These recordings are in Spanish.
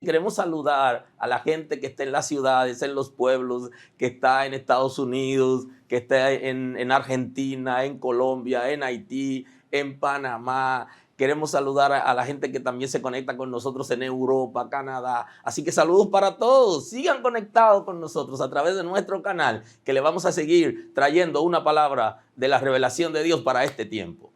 Queremos saludar a la gente que está en las ciudades, en los pueblos, que está en Estados Unidos, que está en Argentina, en Colombia, en Haití, en Panamá. Queremos saludar a la gente que también se conecta con nosotros en Europa, Canadá. Así que saludos para todos. Sigan conectados con nosotros a través de nuestro canal, que le vamos a seguir trayendo una palabra de la revelación de Dios para este tiempo.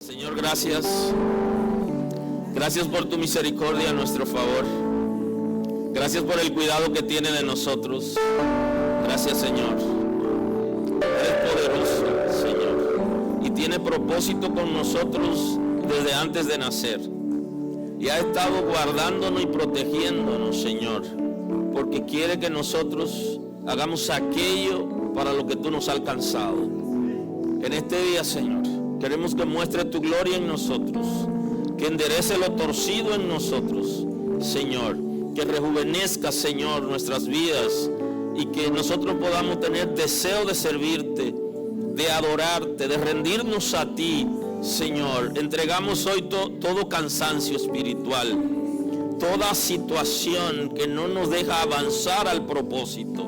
Señor, gracias. Gracias por tu misericordia a nuestro favor. Gracias por el cuidado que tiene de nosotros. Gracias, Señor. Eres poderoso, Señor. Y tiene propósito con nosotros desde antes de nacer. Y ha estado guardándonos y protegiéndonos, Señor. Porque quiere que nosotros hagamos aquello para lo que tú nos has alcanzado. En este día, Señor, queremos que muestre tu gloria en nosotros. Que enderece lo torcido en nosotros, Señor. Que rejuvenezca, Señor, nuestras vidas y que nosotros podamos tener deseo de servirte, de adorarte, de rendirnos a ti, Señor. Entregamos hoy todo cansancio espiritual, toda situación que no nos deja avanzar al propósito,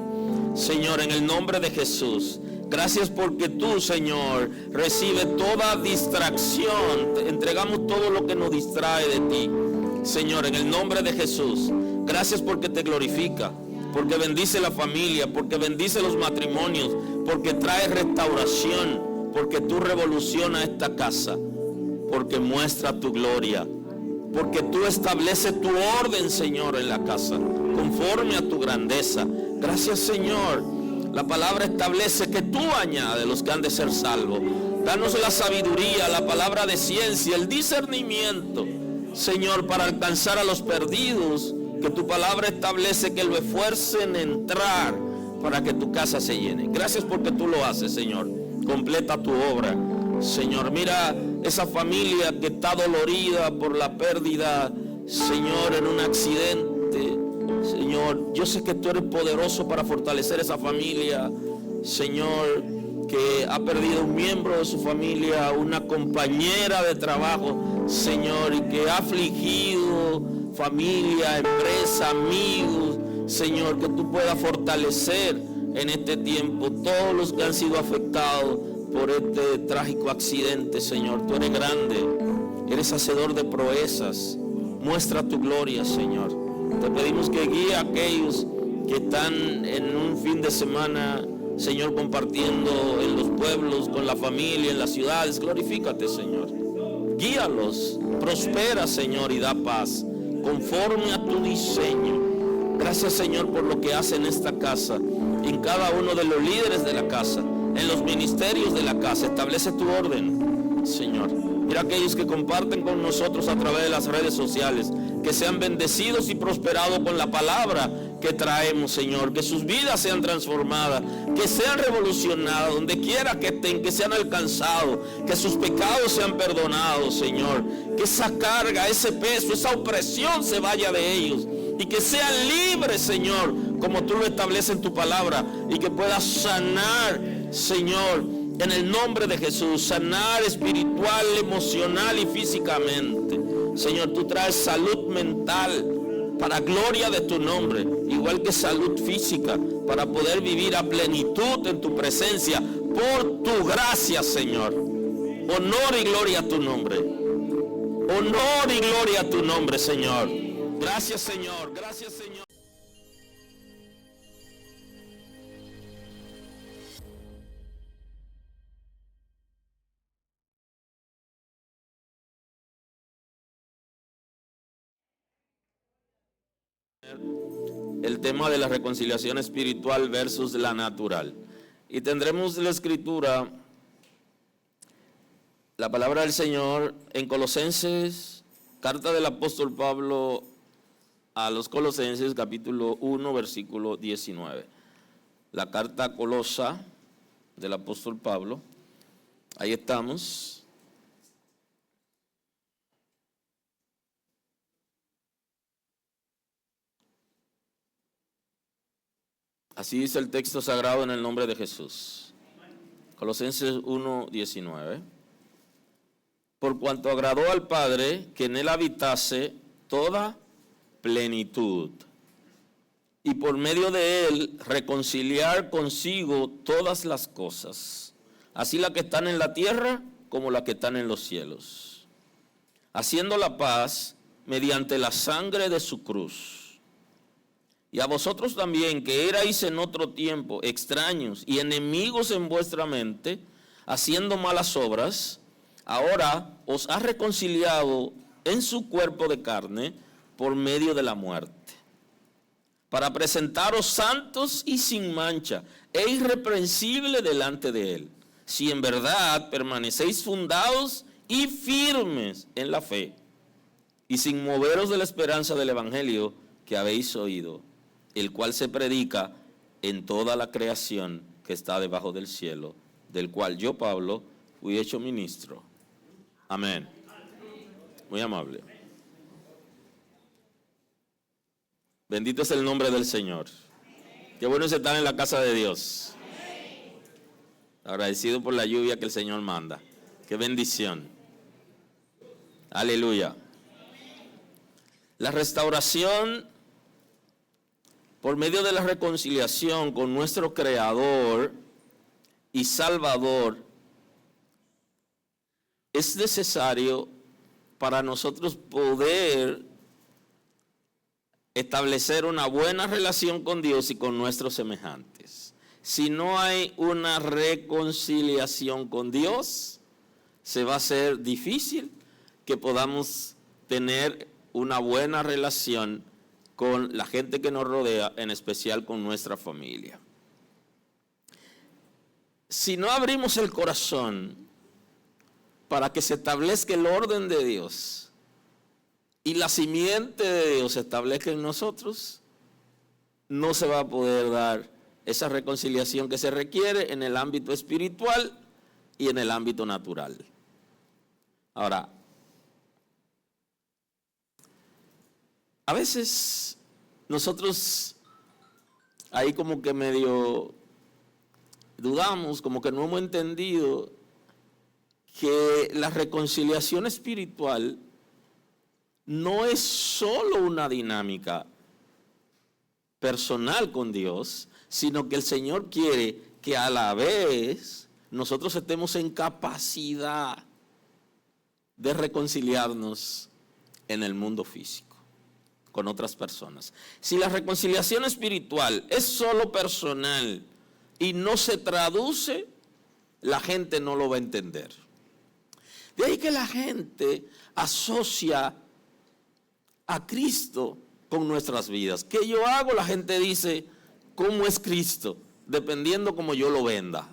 Señor, en el nombre de Jesús. Gracias porque tú, Señor, recibe toda distracción. Te entregamos todo lo que nos distrae de ti, Señor, en el nombre de Jesús. Gracias porque te glorifica, porque bendice la familia, porque bendice los matrimonios, porque trae restauración, porque tú revolucionas esta casa, porque muestra tu gloria, porque tú estableces tu orden, Señor, en la casa, conforme a tu grandeza. Gracias, Señor. La palabra establece que tú añades los que han de ser salvos. Danos la sabiduría, la palabra de ciencia, el discernimiento, Señor, para alcanzar a los perdidos, que tu palabra establece que lo esfuercen en entrar para que tu casa se llene. Gracias porque tú lo haces, Señor. Completa tu obra, Señor. Mira esa familia que está dolorida por la pérdida, Señor, en un accidente. Señor, yo sé que tú eres poderoso para fortalecer esa familia, Señor, que ha perdido un miembro de su familia, una compañera de trabajo, Señor, y que ha afligido familia, empresa, amigos, Señor, que tú puedas fortalecer en este tiempo todos los que han sido afectados por este trágico accidente, Señor. Tú eres grande, eres hacedor de proezas. Muestra tu gloria, Señor. Te pedimos que guíe a aquellos que están en un fin de semana, Señor, compartiendo en los pueblos, con la familia, en las ciudades. Glorifícate, Señor. Guíalos, prospera, Señor, y da paz, conforme a tu diseño. Gracias, Señor, por lo que hace en esta casa, en cada uno de los líderes de la casa, en los ministerios de la casa. Establece tu orden, Señor. Mira aquellos que comparten con nosotros a través de las redes sociales, que sean bendecidos y prosperados con la palabra que traemos, Señor. Que sus vidas sean transformadas, que sean revolucionadas, donde quiera que estén, que sean alcanzados, que sus pecados sean perdonados, Señor. Que esa carga, ese peso, esa opresión se vaya de ellos y que sean libres, Señor, como tú lo estableces en tu palabra, y que puedas sanar, Señor, en el nombre de Jesús, sanar espiritual, emocional y físicamente. Señor, tú traes salud mental para gloria de tu nombre, igual que salud física, para poder vivir a plenitud en tu presencia, por tu gracia, Señor. Honor y gloria a tu nombre. Honor y gloria a tu nombre, Señor. Gracias, Señor. Gracias, Señor. El tema de la reconciliación espiritual versus la natural. Y tendremos la escritura, la palabra del Señor en Colosenses, carta del apóstol Pablo a los Colosenses, capítulo 1, versículo 19. La carta Colosa del apóstol Pablo. Ahí estamos. Así dice el texto sagrado en el nombre de Jesús. Colosenses 1:19. Por cuanto agradó al Padre que en él habitase toda plenitud, y por medio de él reconciliar consigo todas las cosas, así las que están en la tierra como las que están en los cielos, haciendo la paz mediante la sangre de su cruz. Y a vosotros también, que erais en otro tiempo extraños y enemigos en vuestra mente, haciendo malas obras, ahora os ha reconciliado en su cuerpo de carne por medio de la muerte, para presentaros santos y sin mancha e irreprensible delante de él, si en verdad permanecéis fundados y firmes en la fe, y sin moveros de la esperanza del evangelio que habéis oído, el cual se predica en toda la creación que está debajo del cielo, del cual yo, Pablo, fui hecho ministro. Amén. Muy amable. Bendito es el nombre del Señor. Qué bueno es estar en la casa de Dios. Agradecido por la lluvia que el Señor manda. Qué bendición. Aleluya. La restauración por medio de la reconciliación con nuestro Creador y Salvador es necesario para nosotros poder establecer una buena relación con Dios y con nuestros semejantes. Si no hay una reconciliación con Dios, se va a hacer difícil que podamos tener una buena relación con la gente que nos rodea, en especial con nuestra familia. Si no abrimos el corazón para que se establezca el orden de Dios y la simiente de Dios se establezca en nosotros, no se va a poder dar esa reconciliación que se requiere en el ámbito espiritual y en el ámbito natural. Ahora, a veces nosotros ahí como que medio dudamos, como que no hemos entendido que la reconciliación espiritual no es solo una dinámica personal con Dios, sino que el Señor quiere que a la vez nosotros estemos en capacidad de reconciliarnos en el mundo físico con otras personas. Si la reconciliación espiritual es solo personal y no se traduce, la gente no lo va a entender. De ahí que la gente asocia a Cristo con nuestras vidas. ¿Qué yo hago? La gente dice, ¿cómo es Cristo? Dependiendo cómo yo lo venda.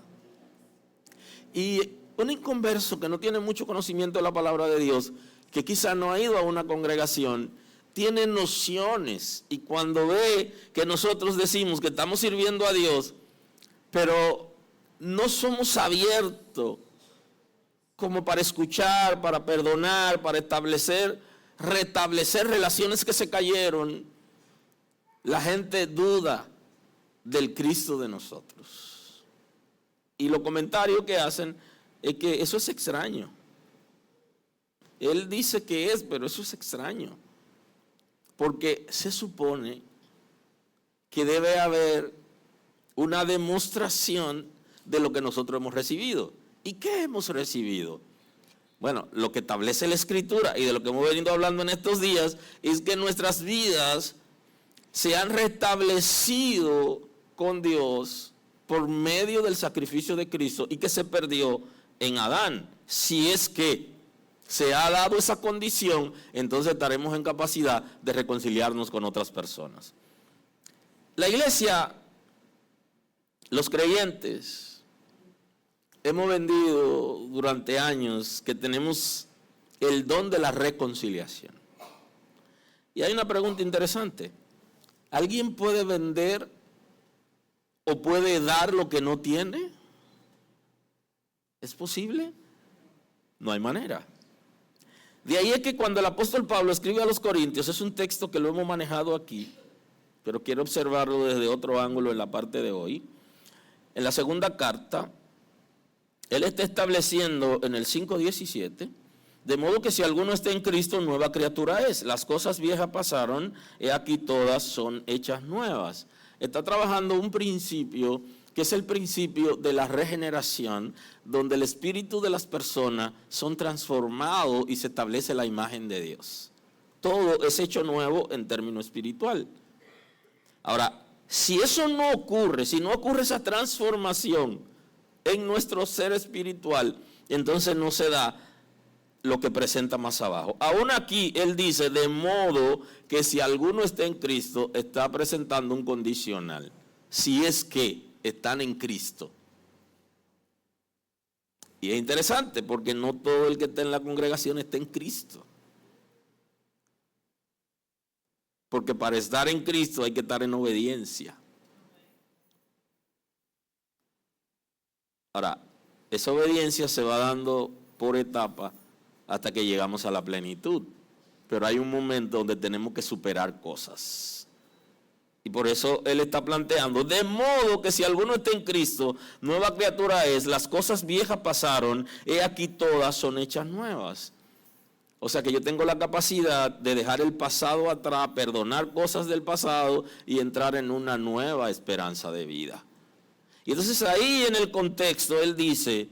Y un inconverso que no tiene mucho conocimiento de la palabra de Dios, que quizá no ha ido a una congregación, tiene nociones, y cuando ve que nosotros decimos que estamos sirviendo a Dios, pero no somos abiertos como para escuchar, para perdonar, para restablecer relaciones que se cayeron, la gente duda del Cristo de nosotros. Y los comentarios que hacen es que eso es extraño. Él dice que es, pero eso es extraño. Porque se supone que debe haber una demostración de lo que nosotros hemos recibido. ¿Y qué hemos recibido? Bueno, lo que establece la Escritura y de lo que hemos venido hablando en estos días es que nuestras vidas se han restablecido con Dios por medio del sacrificio de Cristo y que se perdió en Adán. Si es que se ha dado esa condición, entonces estaremos en capacidad de reconciliarnos con otras personas. La iglesia, los creyentes, hemos vendido durante años que tenemos el don de la reconciliación. Y hay una pregunta interesante. ¿Alguien puede vender o puede dar lo que no tiene? ¿Es posible? No hay manera. De ahí es que cuando el apóstol Pablo escribe a los Corintios, es un texto que lo hemos manejado aquí, pero quiero observarlo desde otro ángulo en la parte de hoy. En la segunda carta, él está estableciendo en el 5:17, de modo que si alguno está en Cristo, nueva criatura es. Las cosas viejas pasaron, he aquí todas son hechas nuevas. Está trabajando un principio que es el principio de la regeneración, donde el espíritu de las personas son transformados y se establece la imagen de Dios. Todo es hecho nuevo en términos espiritual. Ahora, si eso no ocurre, si no ocurre esa transformación en nuestro ser espiritual, entonces no se da lo que presenta más abajo. Aún aquí él dice, de modo que si alguno está en Cristo, está presentando un condicional. Si es que están en Cristo. Y es interesante porque no todo el que está en la congregación está en Cristo. Porque para estar en Cristo hay que estar en obediencia. Ahora, esa obediencia se va dando por etapa hasta que llegamos a la plenitud. Pero hay un momento donde tenemos que superar cosas. Y por eso él está planteando, de modo que si alguno está en Cristo, nueva criatura es, las cosas viejas pasaron, he aquí todas son hechas nuevas. O sea que yo tengo la capacidad de dejar el pasado atrás, perdonar cosas del pasado y entrar en una nueva esperanza de vida. Y entonces ahí en el contexto él dice,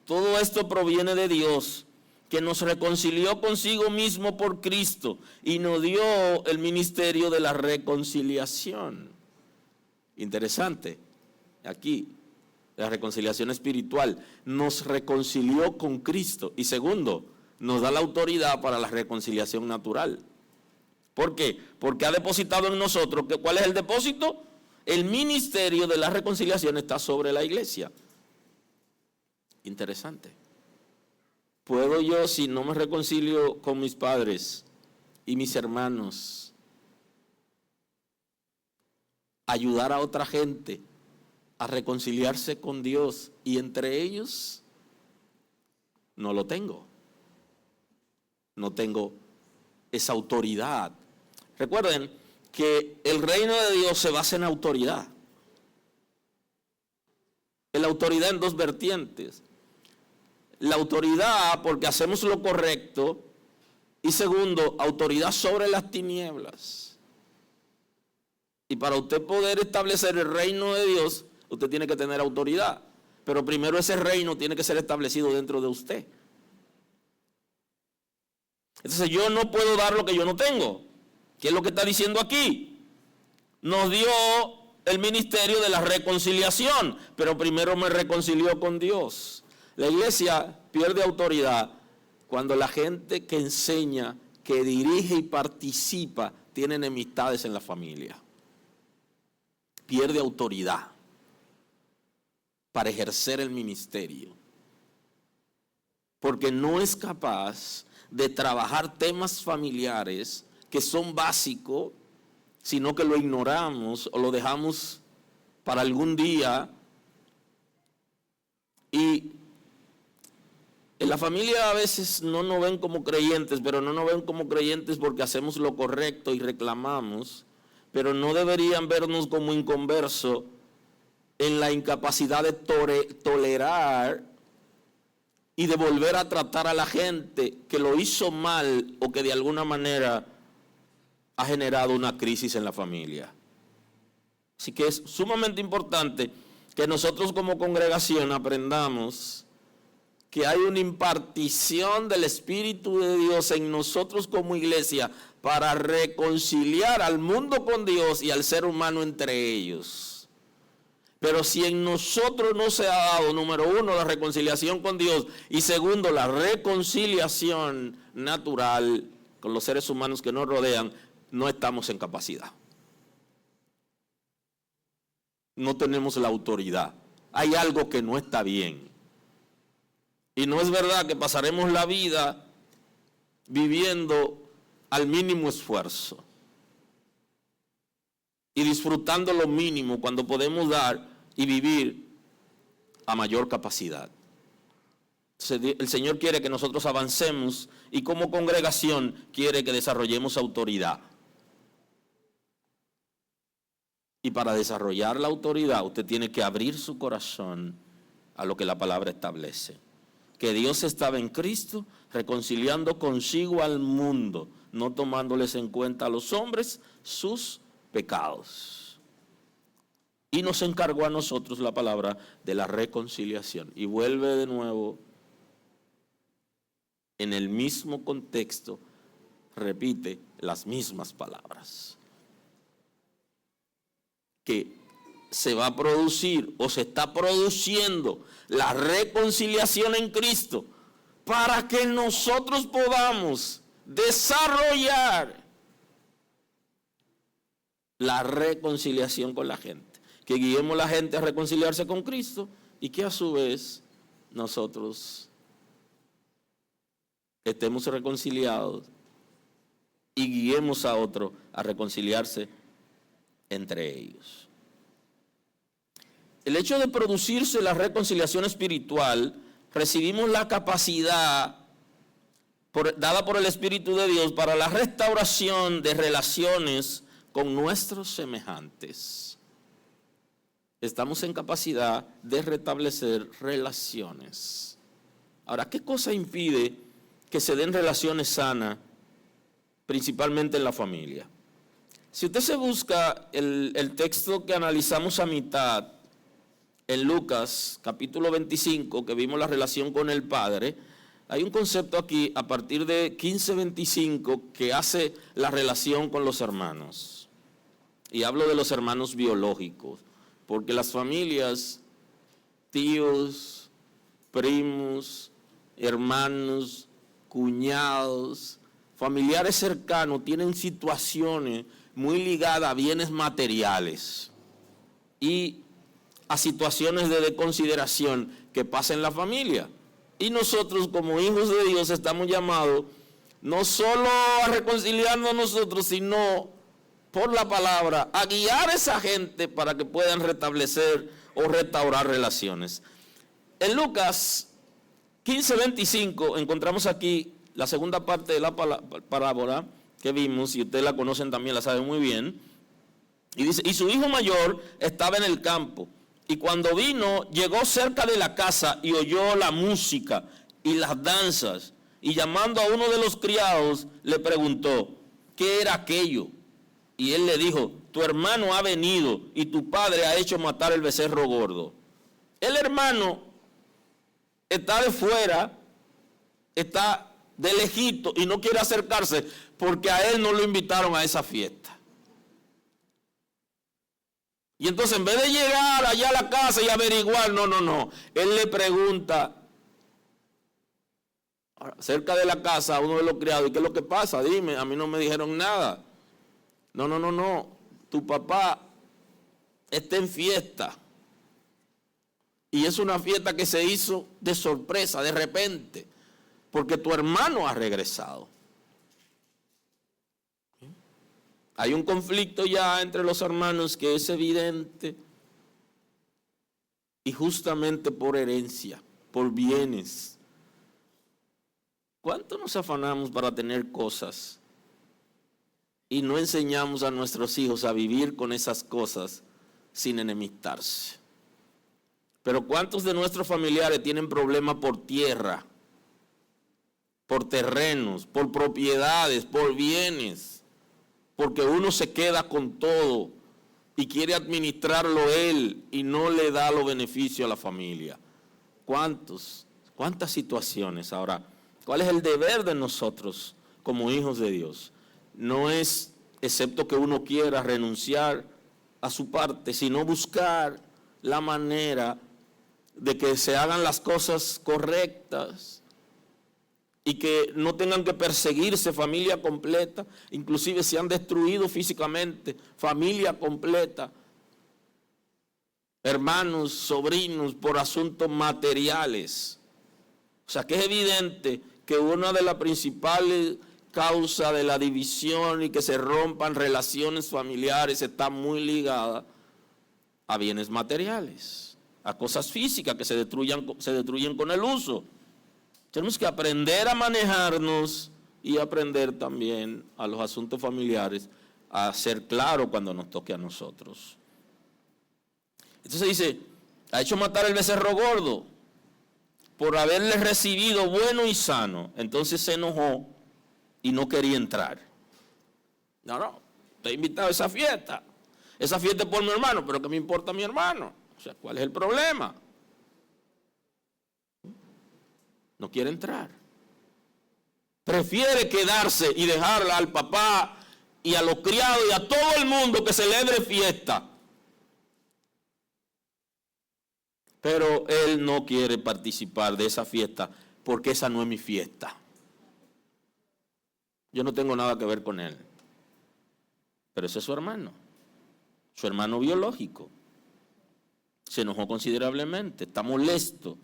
todo esto proviene de Dios, que nos reconcilió consigo mismo por Cristo y nos dio el ministerio de la reconciliación. Interesante, aquí, la reconciliación espiritual, nos reconcilió con Cristo. Y segundo, nos da la autoridad para la reconciliación natural. ¿Por qué? Porque ha depositado en nosotros, ¿cuál es el depósito? El ministerio de la reconciliación está sobre la iglesia. Interesante. ¿Puedo yo, si no me reconcilio con mis padres y mis hermanos, ayudar a otra gente a reconciliarse con Dios y entre ellos? No lo tengo. No tengo esa autoridad. Recuerden que el reino de Dios se basa en autoridad. En la autoridad en dos vertientes. La autoridad porque hacemos lo correcto y segundo, autoridad sobre las tinieblas. Y para usted poder establecer el reino de Dios, usted tiene que tener autoridad. Pero primero ese reino tiene que ser establecido dentro de usted. Entonces yo no puedo dar lo que yo no tengo. ¿Qué es lo que está diciendo aquí? Nos dio el ministerio de la reconciliación, pero primero me reconcilió con Dios. La iglesia pierde autoridad cuando la gente que enseña, que dirige y participa, tiene enemistades en la familia. Pierde autoridad para ejercer el ministerio. Porque no es capaz de trabajar temas familiares que son básicos, sino que lo ignoramos o lo dejamos para algún día. Y en la familia a veces no nos ven como creyentes, pero no nos ven como creyentes porque hacemos lo correcto y reclamamos, pero no deberían vernos como inconversos en la incapacidad de tolerar y de volver a tratar a la gente que lo hizo mal o que de alguna manera ha generado una crisis en la familia. Así que es sumamente importante que nosotros como congregación aprendamos que hay una impartición del Espíritu de Dios en nosotros como iglesia para reconciliar al mundo con Dios y al ser humano entre ellos. Pero si en nosotros no se ha dado, número uno, la reconciliación con Dios y segundo, la reconciliación natural con los seres humanos que nos rodean, no estamos en capacidad. No tenemos la autoridad. Hay algo que no está bien. Y no es verdad que pasaremos la vida viviendo al mínimo esfuerzo y disfrutando lo mínimo cuando podemos dar y vivir a mayor capacidad. El Señor quiere que nosotros avancemos y como congregación quiere que desarrollemos autoridad. Y para desarrollar la autoridad, usted tiene que abrir su corazón a lo que la palabra establece. Que Dios estaba en Cristo reconciliando consigo al mundo, no tomándoles en cuenta a los hombres sus pecados. Y nos encargó a nosotros la palabra de la reconciliación. Y vuelve de nuevo en el mismo contexto, repite las mismas palabras. Que se va a producir o se está produciendo la reconciliación en Cristo para que nosotros podamos desarrollar la reconciliación con la gente. Que guiemos a la gente a reconciliarse con Cristo y que a su vez nosotros estemos reconciliados y guiemos a otro a reconciliarse entre ellos. El hecho de producirse la reconciliación espiritual, recibimos la capacidad dada por el Espíritu de Dios para la restauración de relaciones con nuestros semejantes. Estamos en capacidad de restablecer relaciones. Ahora, ¿qué cosa impide que se den relaciones sanas, principalmente en la familia? Si usted se busca el texto que analizamos a mitad, en Lucas, capítulo 25, que vimos la relación con el Padre, hay un concepto aquí, a partir de 15:25, que hace la relación con los hermanos. Y hablo de los hermanos biológicos, porque las familias, tíos, primos, hermanos, cuñados, familiares cercanos, tienen situaciones muy ligadas a bienes materiales y a situaciones de desconsideración que pasan en la familia. Y nosotros como hijos de Dios estamos llamados no solo a reconciliarnos nosotros, sino por la palabra a guiar a esa gente para que puedan restablecer o restaurar relaciones. En Lucas 15:25 encontramos aquí la segunda parte de la parábola que vimos, y ustedes la conocen también, la saben muy bien. Y dice, y su hijo mayor estaba en el campo, y cuando vino, llegó cerca de la casa y oyó la música y las danzas, y llamando a uno de los criados, le preguntó, ¿qué era aquello? Y él le dijo, tu hermano ha venido y tu padre ha hecho matar el becerro gordo. El hermano está de fuera, está de lejito y no quiere acercarse porque a él no lo invitaron a esa fiesta. Y entonces en vez de llegar allá a la casa y averiguar, no. Él le pregunta cerca de la casa a uno de los criados, ¿y qué es lo que pasa? Dime, a mí no me dijeron nada. No. Tu papá está en fiesta. Y es una fiesta que se hizo de sorpresa, de repente, porque tu hermano ha regresado. Hay un conflicto ya entre los hermanos que es evidente, y justamente por herencia, por bienes. ¿Cuánto nos afanamos para tener cosas y no enseñamos a nuestros hijos a vivir con esas cosas sin enemistarse? Pero ¿cuántos de nuestros familiares tienen problemas por tierra, por terrenos, por propiedades, por bienes? Porque uno se queda con todo y quiere administrarlo él y no le da los beneficios a la familia. ¿Cuántas situaciones? Ahora, ¿cuál es el deber de nosotros como hijos de Dios? No es, excepto que uno quiera renunciar a su parte, sino buscar la manera de que se hagan las cosas correctas y que no tengan que perseguirse familia completa, inclusive se han destruido físicamente, familia completa, hermanos, sobrinos, por asuntos materiales. O sea que es evidente que una de las principales causas de la división y que se rompan relaciones familiares está muy ligada a bienes materiales, a cosas físicas que se destruyen con el uso. Tenemos que aprender a manejarnos y aprender también a los asuntos familiares a ser claros cuando nos toque a nosotros. Entonces dice, ha hecho matar el becerro gordo por haberle recibido bueno y sano. Entonces se enojó y no quería entrar. No, te he invitado a esa fiesta. Esa fiesta es por mi hermano, pero ¿qué me importa mi hermano? O sea, ¿cuál es el problema? No quiere entrar. Prefiere quedarse y dejarla al papá y a los criados y a todo el mundo que celebre fiesta. Pero él no quiere participar de esa fiesta porque esa no es mi fiesta. Yo no tengo nada que ver con él. Pero ese es su hermano biológico. Se enojó considerablemente, está molesto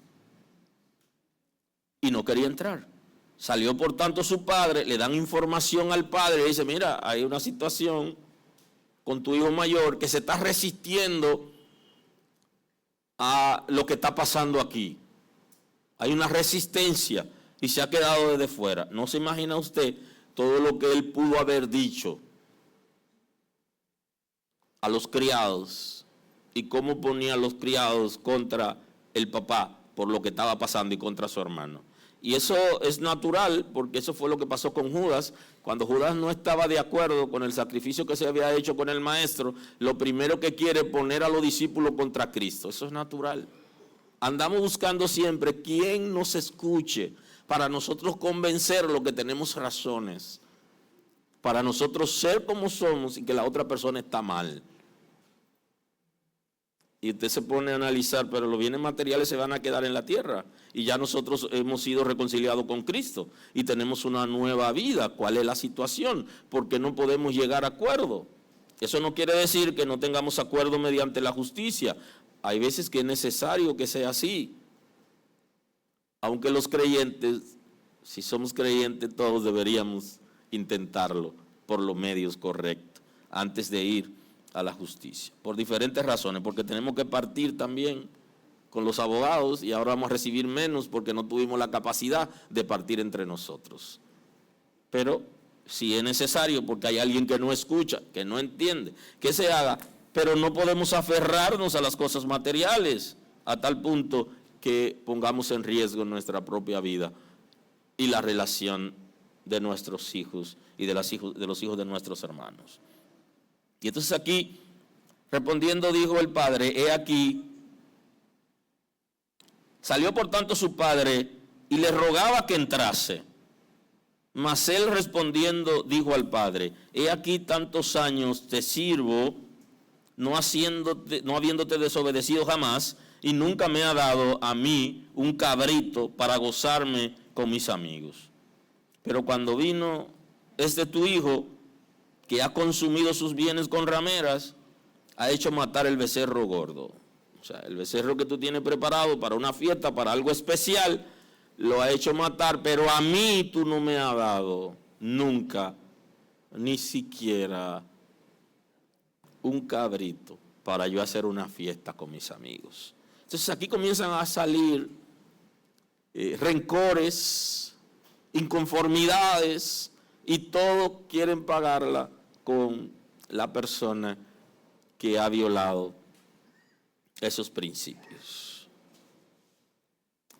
y no quería entrar. Salió por tanto su padre, le dan información al padre y dice, mira, hay una situación con tu hijo mayor que se está resistiendo a lo que está pasando aquí. Hay una resistencia y se ha quedado desde fuera. No se imagina usted todo lo que él pudo haber dicho a los criados y cómo ponía a los criados contra el papá por lo que estaba pasando y contra su hermano. Y eso es natural porque eso fue lo que pasó con Judas. Cuando Judas no estaba de acuerdo con el sacrificio que se había hecho con el maestro, lo primero que quiere es poner a los discípulos contra Cristo. Eso es natural. Andamos buscando siempre quien nos escuche para nosotros convencerlo que tenemos razones, para nosotros ser como somos y que la otra persona está mal. Y usted se pone a analizar, pero los bienes materiales se van a quedar en la tierra. Y ya nosotros hemos sido reconciliados con Cristo y tenemos una nueva vida. ¿Cuál es la situación? Porque no podemos llegar a acuerdo. Eso no quiere decir que no tengamos acuerdo mediante la justicia. Hay veces que es necesario que sea así. Aunque los creyentes, si somos creyentes, todos deberíamos intentarlo por los medios correctos antes de ir a la justicia, por diferentes razones, porque tenemos que partir también con los abogados y ahora vamos a recibir menos porque no tuvimos la capacidad de partir entre nosotros. Pero si es necesario, porque hay alguien que no escucha, que no entiende, que se haga, pero no podemos aferrarnos a las cosas materiales a tal punto que pongamos en riesgo nuestra propia vida y la relación de nuestros hijos y de los hijos de nuestros hermanos. Y entonces aquí, respondiendo, dijo el padre, he aquí, salió por tanto su padre y le rogaba que entrase. Mas él respondiendo dijo al padre, he aquí tantos años te sirvo, no habiéndote desobedecido jamás, y nunca me ha dado a mí un cabrito para gozarme con mis amigos. Pero cuando vino tu hijo, que ha consumido sus bienes con rameras, ha hecho matar el becerro gordo. O sea, el becerro que tú tienes preparado para una fiesta, para algo especial, lo ha hecho matar, pero a mí tú no me has dado nunca, ni siquiera un cabrito para yo hacer una fiesta con mis amigos. Entonces aquí comienzan a salir rencores, inconformidades, y todos quieren pagarla con la persona que ha violado esos principios.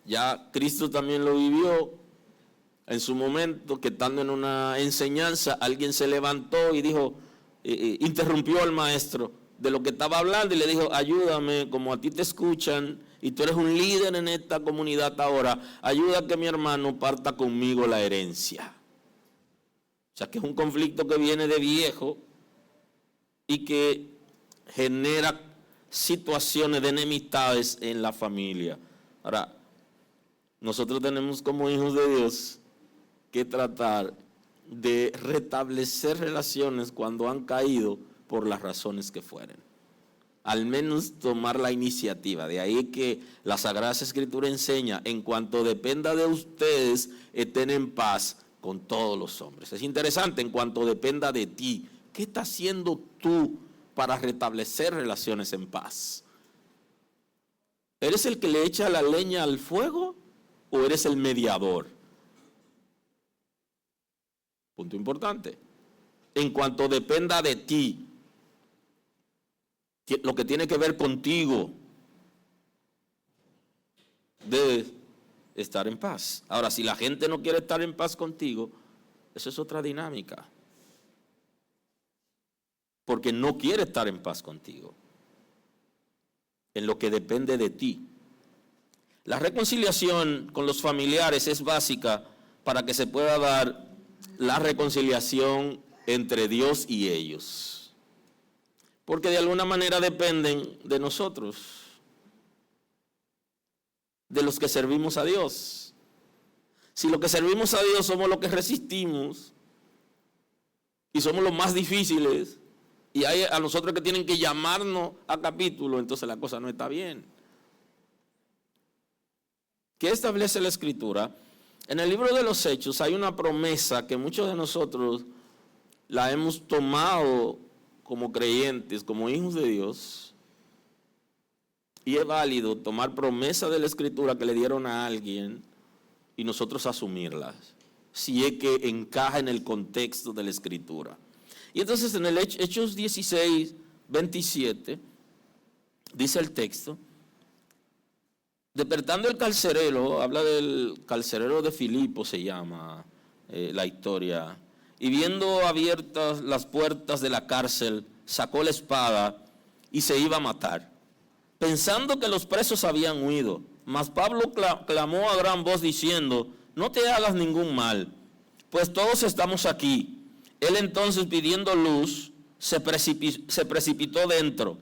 Ya Cristo también lo vivió en su momento, que estando en una enseñanza, alguien se levantó y dijo, interrumpió al maestro de lo que estaba hablando y le dijo, ayúdame, como a ti te escuchan y tú eres un líder en esta comunidad ahora, ayuda a que mi hermano parta conmigo la herencia. O sea, que es un conflicto que viene de viejo y que genera situaciones de enemistades en la familia. Ahora, nosotros tenemos como hijos de Dios que tratar de restablecer relaciones cuando han caído por las razones que fueren. Al menos tomar la iniciativa. De ahí que la Sagrada Escritura enseña, en cuanto dependa de ustedes, estén en paz con todos los hombres. Es interesante, en cuanto dependa de ti, ¿qué estás haciendo tú para restablecer relaciones en paz? ¿Eres el que le echa la leña al fuego o eres el mediador? Punto importante. En cuanto dependa de ti. lo que tiene que ver contigo, debes estar en paz. Ahora, si la gente no quiere estar en paz contigo, eso es otra dinámica. Porque no quiere estar en paz contigo, en lo que depende de ti. La reconciliación con los familiares es básica para que se pueda dar la reconciliación entre Dios y ellos. Porque de alguna manera dependen de nosotros, de los que servimos a Dios. Si los que servimos a Dios somos los que resistimos y somos los más difíciles, y hay a nosotros que tienen que llamarnos a capítulo, entonces la cosa no está bien. ¿Qué establece la Escritura? En el libro de los Hechos hay una promesa que muchos de nosotros la hemos tomado como creyentes, como hijos de Dios, y es válido tomar promesa de la Escritura que le dieron a alguien y nosotros asumirlas, si es que encaja en el contexto de la Escritura. Y entonces en el Hechos 16, 27, dice el texto: despertando el carcelero, habla del carcelero de Filipo, se llama la historia, y viendo abiertas las puertas de la cárcel, sacó la espada y se iba a matar, pensando que los presos habían huido. Mas Pablo clamó a gran voz diciendo: no te hagas ningún mal, pues todos estamos aquí. Él entonces, pidiendo luz, se precipitó dentro,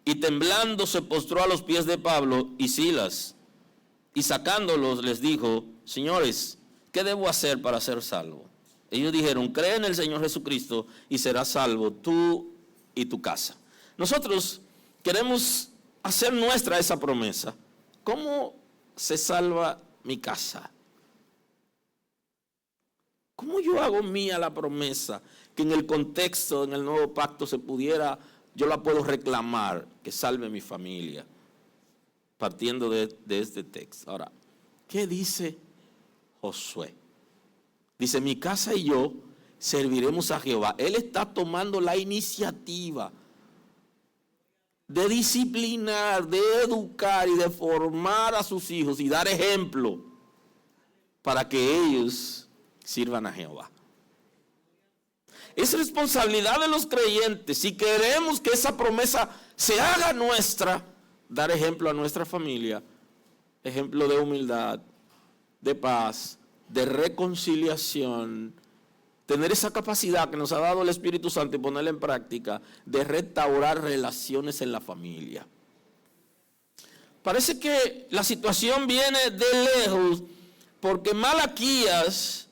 y temblando se postró a los pies de Pablo y Silas, y sacándolos les dijo: señores, ¿qué debo hacer para ser salvo? Ellos dijeron: cree en el Señor Jesucristo y serás salvo tú y tu casa. Nosotros queremos hacer nuestra esa promesa. ¿Cómo se salva mi casa? ¿Cómo yo hago mía la promesa que en el contexto, en el nuevo pacto se pudiera, yo la puedo reclamar, que salve mi familia? Partiendo de este texto. Ahora, ¿qué dice Josué? Dice: mi casa y yo serviremos a Jehová. Él está tomando la iniciativa de disciplinar, de educar y de formar a sus hijos y dar ejemplo para que ellos sirvan a Jehová. Es responsabilidad de los creyentes, si queremos que esa promesa se haga nuestra, dar ejemplo a nuestra familia, ejemplo de humildad, de paz, de reconciliación, tener esa capacidad que nos ha dado el Espíritu Santo y ponerla en práctica, de restaurar relaciones en la familia. Parece que la situación viene de lejos, porque Malaquías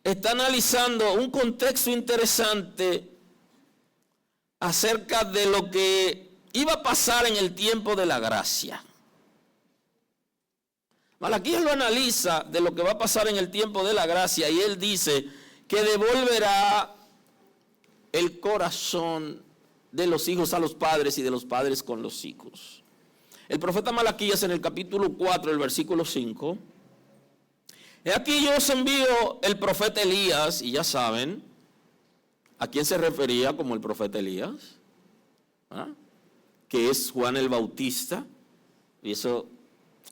está analizando un contexto interesante acerca de lo que iba a pasar en el tiempo de la gracia. Malaquías lo analiza de lo que va a pasar en el tiempo de la gracia, y él dice que devolverá el corazón de los hijos a los padres y de los padres con los hijos. El profeta Malaquías, en el capítulo 4, el versículo 5, he aquí yo os envío el profeta Elías, y ya saben a quién se refería como el profeta Elías, que es Juan el Bautista, y eso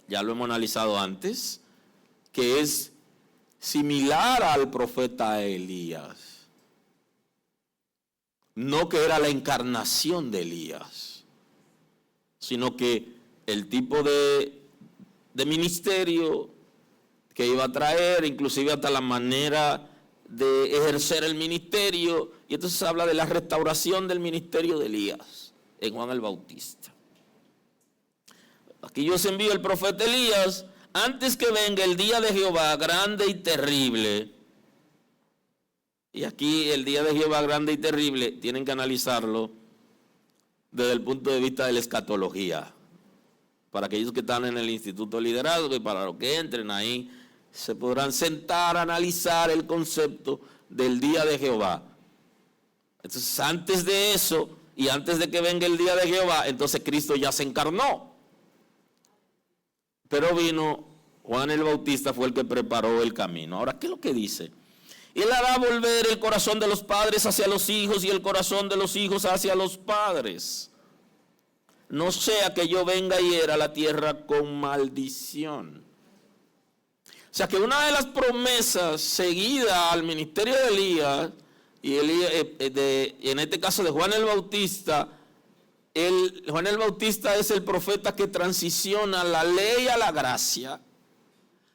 ya lo hemos analizado antes, que es similar al profeta Elías, no que era la encarnación de Elías, sino que el tipo de ministerio que iba a traer, inclusive hasta la manera de ejercer el ministerio, y entonces habla de la restauración del ministerio de Elías en Juan el Bautista. Aquí yo os envío el profeta Elías antes que venga el día de Jehová grande y terrible. Y aquí el día de Jehová grande y terrible tienen que analizarlo desde el punto de vista de la escatología. Para aquellos que están en el Instituto de Liderazgo y para los que entren ahí, se podrán sentar a analizar el concepto del día de Jehová. Entonces, antes de eso y antes de que venga el día de Jehová, entonces Cristo ya se encarnó. Pero vino Juan el Bautista, fue el que preparó el camino. Ahora, ¿qué es lo que dice? Él hará volver el corazón de los padres hacia los hijos y el corazón de los hijos hacia los padres. no sea que yo venga y hiera la tierra con maldición. O sea que una de las promesas seguida al ministerio de Elías, y en este caso de Juan el Bautista, Juan el Bautista es el profeta que transiciona la ley a la gracia.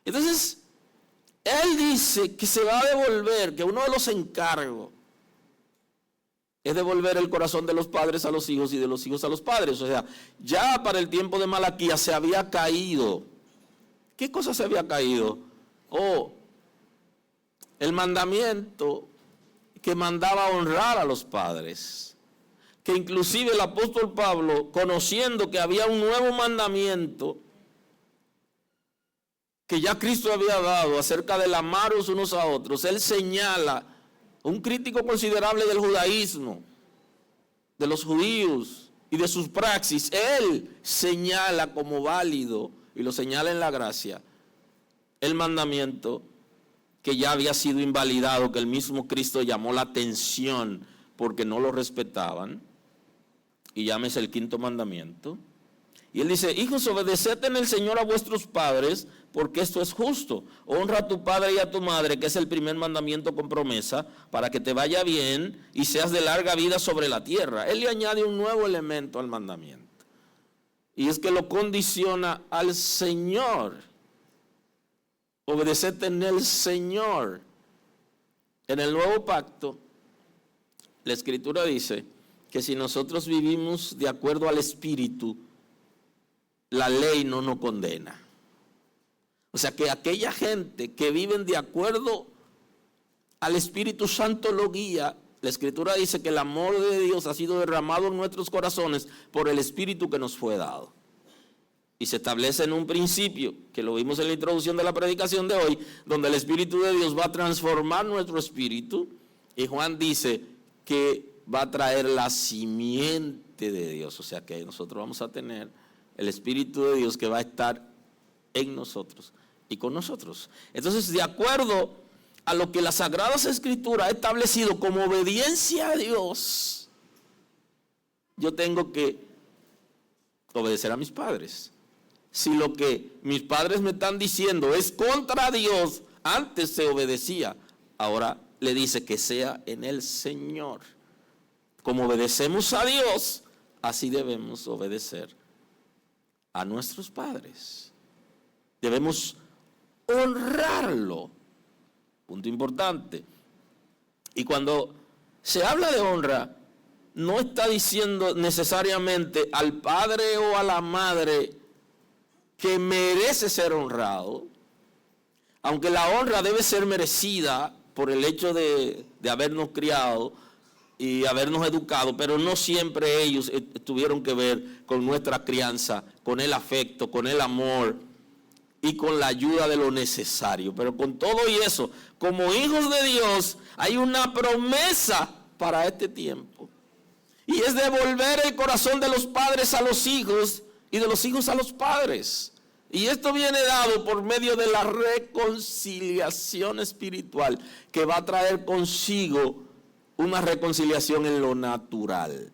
Entonces, él dice que se va a devolver, que uno de los encargos es devolver el corazón de los padres a los hijos y de los hijos a los padres. O sea, ya para el tiempo de Malaquías se había caído. ¿Qué cosa se había caído? El mandamiento que mandaba a honrar a los padres. Que inclusive el apóstol Pablo, conociendo que había un nuevo mandamiento que ya Cristo había dado acerca del amaros unos a otros, él señala, un crítico considerable del judaísmo, de los judíos y de sus praxis, él señala como válido, y lo señala en la gracia, el mandamiento que ya había sido invalidado, que el mismo Cristo llamó la atención porque no lo respetaban, y llámese el quinto mandamiento. Y él dice: hijos, obedeced en el Señor a vuestros padres, porque esto es justo. Honra a tu padre y a tu madre, que es el primer mandamiento con promesa, para que te vaya bien y seas de larga vida sobre la tierra. Él le añade un nuevo elemento al mandamiento, y es que lo condiciona al Señor. Obedeced en el Señor. En el nuevo pacto, la Escritura dice que si nosotros vivimos de acuerdo al Espíritu, la ley no nos condena. O sea que aquella gente que viven de acuerdo al Espíritu Santo lo guía. La Escritura dice que el amor de Dios ha sido derramado en nuestros corazones por el Espíritu que nos fue dado. Y se establece en un principio, que lo vimos en la introducción de la predicación de hoy, donde el Espíritu de Dios va a transformar nuestro espíritu. Y Juan dice que va a traer la simiente de Dios. O sea que nosotros vamos a tener el Espíritu de Dios que va a estar en nosotros y con nosotros. Entonces, de acuerdo a lo que las Sagradas Escrituras ha establecido como obediencia a Dios, yo tengo que obedecer a mis padres. Si lo que mis padres me están diciendo es contra Dios, antes se obedecía, ahora le dice que sea en el Señor. Como obedecemos a Dios, así debemos obedecer a nuestros padres. Debemos honrarlo. Punto importante. Y cuando se habla de honra, no está diciendo necesariamente al padre o a la madre que merece ser honrado, aunque la honra debe ser merecida por el hecho de habernos criado y habernos educado, pero no siempre ellos tuvieron que ver con nuestra crianza, con el afecto, con el amor y con la ayuda de lo necesario. Pero con todo y eso, como hijos de Dios, hay una promesa para este tiempo. Y es devolver el corazón de los padres a los hijos y de los hijos a los padres. Y esto viene dado por medio de la reconciliación espiritual, que va a traer consigo una reconciliación en lo natural.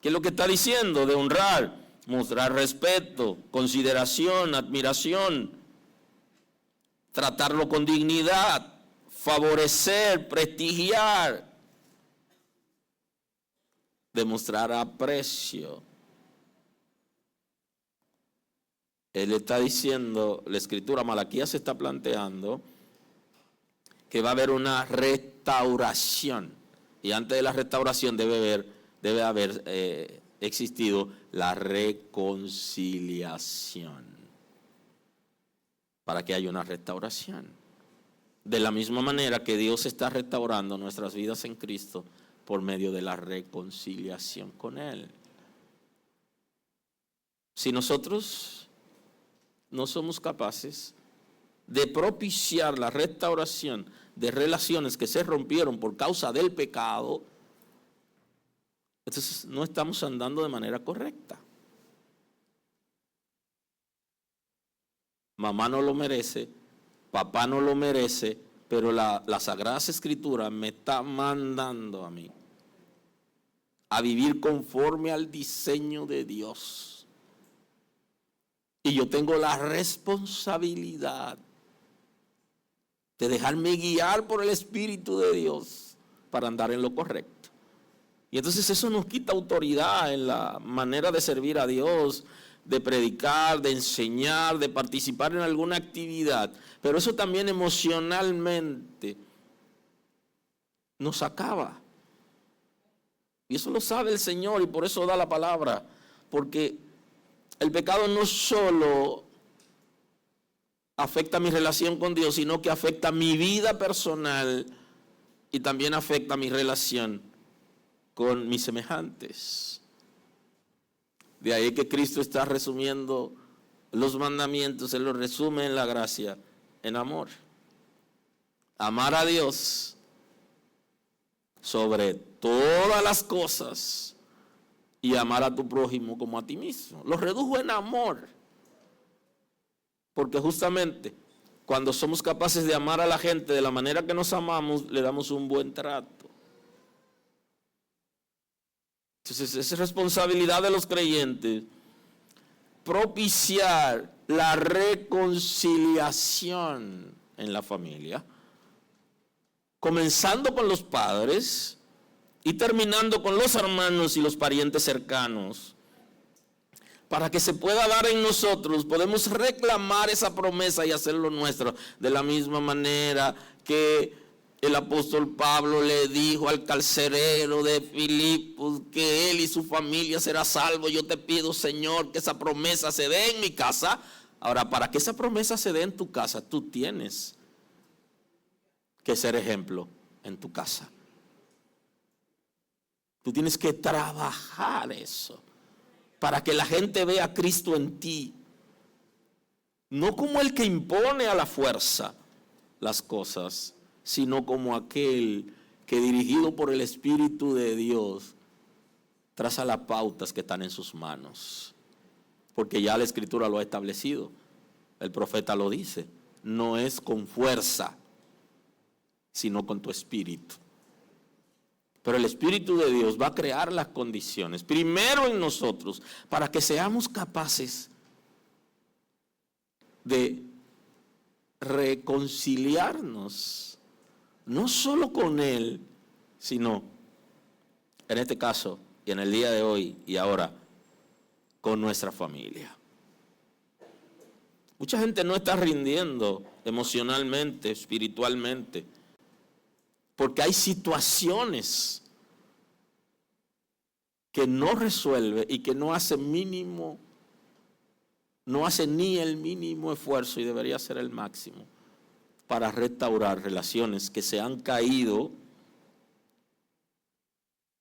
¿Qué es lo que está diciendo? De honrar, mostrar respeto, consideración, admiración, tratarlo con dignidad, favorecer, prestigiar, demostrar aprecio. Él está diciendo, la Escritura, Malaquías está planteando que va a haber una restauración. Y antes de la restauración debe haber existido la reconciliación. Para que haya una restauración. De la misma manera que Dios está restaurando nuestras vidas en Cristo por medio de la reconciliación con Él. Si nosotros no somos capaces de propiciar la restauración de relaciones que se rompieron por causa del pecado, entonces no estamos andando de manera correcta. Mamá no lo merece, papá no lo merece, pero la Sagrada Escritura me está mandando a mí a vivir conforme al diseño de Dios. Y yo tengo la responsabilidad de dejarme guiar por el Espíritu de Dios para andar en lo correcto. Y entonces eso nos quita autoridad en la manera de servir a Dios, de predicar, de enseñar, de participar en alguna actividad. Pero eso también emocionalmente nos acaba. Y eso lo sabe el Señor y por eso da la palabra. Porque el pecado no solo afecta mi relación con Dios, sino que afecta mi vida personal y también afecta mi relación con mis semejantes. De ahí que Cristo está resumiendo los mandamientos, Él los resume en la gracia, en amor. Amar a Dios sobre todas las cosas y amar a tu prójimo como a ti mismo. Lo redujo en amor. Porque justamente cuando somos capaces de amar a la gente de la manera que nos amamos, le damos un buen trato. Entonces es responsabilidad de los creyentes propiciar la reconciliación en la familia, comenzando con los padres y terminando con los hermanos y los parientes cercanos. Para que se pueda dar en nosotros, podemos reclamar esa promesa y hacerlo nuestro. De la misma manera que el apóstol Pablo le dijo al carcelero de Filipos que él y su familia será salvo. Yo te pido, Señor, que esa promesa se dé en mi casa. Ahora, para que esa promesa se dé en tu casa, tú tienes que ser ejemplo en tu casa. Tú tienes que trabajar eso, para que la gente vea a Cristo en ti. No como el que impone a la fuerza las cosas, sino como aquel que, dirigido por el Espíritu de Dios, traza las pautas que están en sus manos. Porque ya la Escritura lo ha establecido. El profeta lo dice. No es con fuerza, sino con tu espíritu. Pero el Espíritu de Dios va a crear las condiciones, primero en nosotros, para que seamos capaces de reconciliarnos, no solo con Él, sino, en este caso, y en el día de hoy y ahora, con nuestra familia. Mucha gente no está rindiendo emocionalmente, espiritualmente, porque hay situaciones que no resuelve y que no hace ni el mínimo esfuerzo, y debería ser el máximo, para restaurar relaciones que se han caído